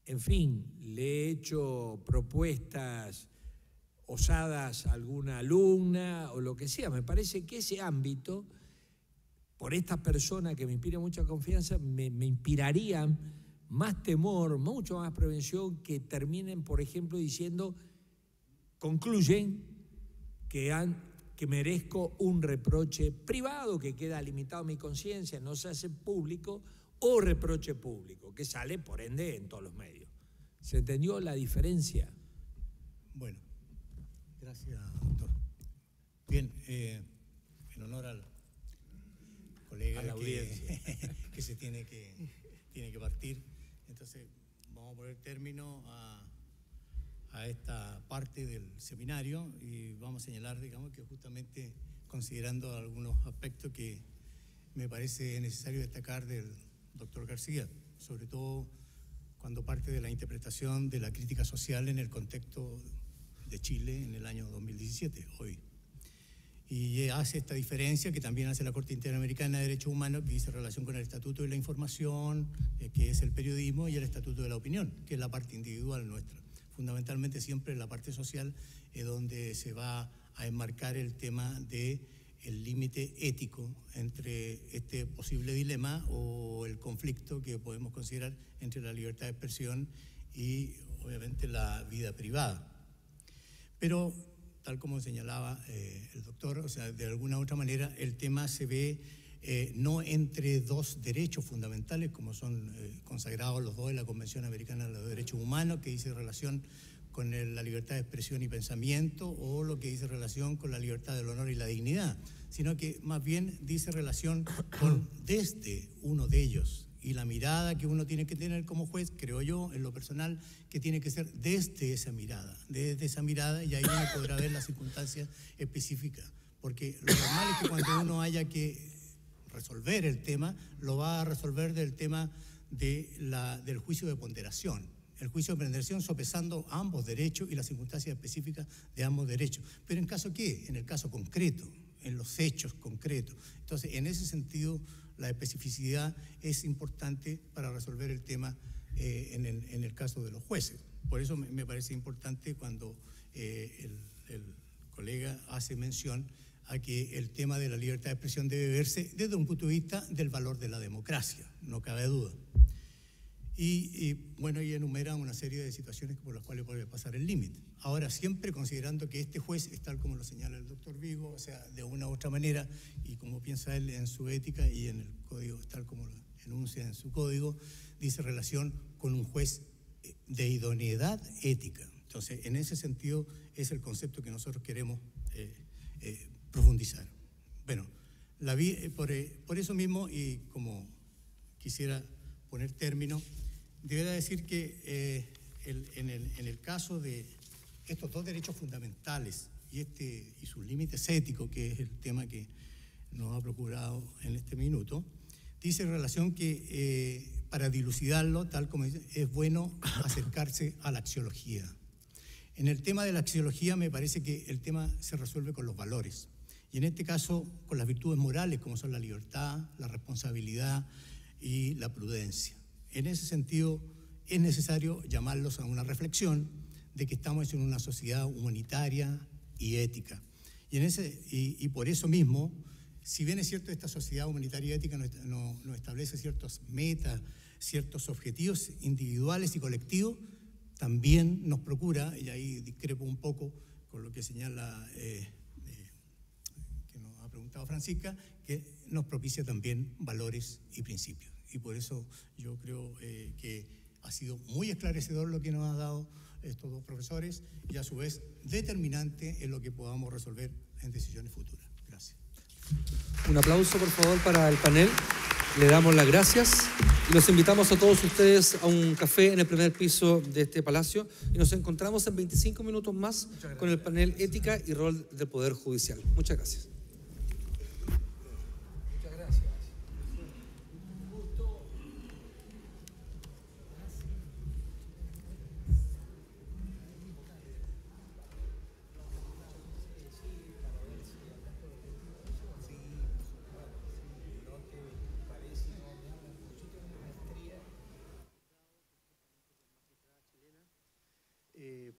en fin, le he hecho propuestas osadas a alguna alumna o lo que sea. Me parece que ese ámbito, por estas personas que me inspiran mucha confianza, me inspirarían más temor, mucho más prevención, que terminen, por ejemplo, diciendo, concluyen que merezco un reproche privado que queda limitado a mi conciencia, no se hace público, o reproche público, que sale, por ende, en todos los medios. ¿Se entendió la diferencia? Bueno, gracias, doctor. Bien, en honor al colega, a la audiencia, que se tiene que partir, entonces vamos a poner término a esta parte del seminario y vamos a señalar, digamos, que justamente considerando algunos aspectos que me parece necesario destacar del doctor García, sobre todo cuando parte de la interpretación de la crítica social en el contexto de Chile en el año 2017, hoy. Y hace esta diferencia que también hace la Corte Interamericana de Derechos Humanos, que dice relación con el Estatuto de la Información, que es el periodismo, y el Estatuto de la Opinión, que es la parte individual nuestra. Fundamentalmente siempre la parte social es donde se va a enmarcar el tema del límite ético entre este posible dilema o el conflicto que podemos considerar entre la libertad de expresión y obviamente la vida privada. Pero tal como señalaba el doctor, o sea, de alguna u otra manera el tema se ve no entre dos derechos fundamentales como son consagrados los dos en la Convención Americana de los Derechos Humanos, que dice relación con la libertad de expresión y pensamiento, o lo que dice relación con la libertad del honor y la dignidad, sino que más bien dice relación con desde uno de ellos. Y la mirada que uno tiene que tener como juez, creo yo, en lo personal, que tiene que ser desde esa mirada, y ahí uno podrá ver las circunstancias específicas. Porque lo normal es que cuando uno haya que resolver el tema, lo va a resolver del tema del juicio de ponderación. El juicio de ponderación sopesando ambos derechos y las circunstancias específicas de ambos derechos. ¿Pero en caso qué? En el caso concreto, en los hechos concretos. Entonces, en ese sentido, la especificidad es importante para resolver el tema en el caso de los jueces. Por eso me parece importante cuando el colega hace mención a que el tema de la libertad de expresión debe verse desde un punto de vista del valor de la democracia, no cabe duda. Bueno, y enumera una serie de situaciones por las cuales puede pasar el límite. Ahora, siempre considerando que este juez es tal como lo señala el doctor Vigo, o sea, de una u otra manera, y como piensa él en su ética y en el código, tal como lo enuncia en su código, dice relación con un juez de idoneidad ética. Entonces, en ese sentido, es el concepto que nosotros queremos profundizar. Bueno, por eso mismo, y como quisiera poner término, debería decir que en el caso de estos dos derechos fundamentales y sus límites éticos, que es el tema que nos ha procurado en este minuto, dice en relación que para dilucidarlo, tal como dice, es bueno acercarse a la axiología. En el tema de la axiología me parece que el tema se resuelve con los valores, y en este caso con las virtudes morales como son la libertad, la responsabilidad y la prudencia. En ese sentido es necesario llamarlos a una reflexión de que estamos en una sociedad humanitaria y ética. Y por eso mismo, si bien es cierto esta sociedad humanitaria y ética nos establece ciertas metas, ciertos objetivos individuales y colectivos, también nos procura, y ahí discrepo un poco con lo que señala, que nos ha preguntado Francisca, que nos propicia también valores y principios. Y por eso yo creo que ha sido muy esclarecedor lo que nos han dado estos dos profesores y a su vez determinante en lo que podamos resolver en decisiones futuras. Gracias. Un aplauso, por favor, para el panel. Le damos las gracias y los invitamos a todos ustedes a un café en el primer piso de este palacio y nos encontramos en 25 minutos más con el panel Ética y Rol del Poder Judicial. Muchas gracias.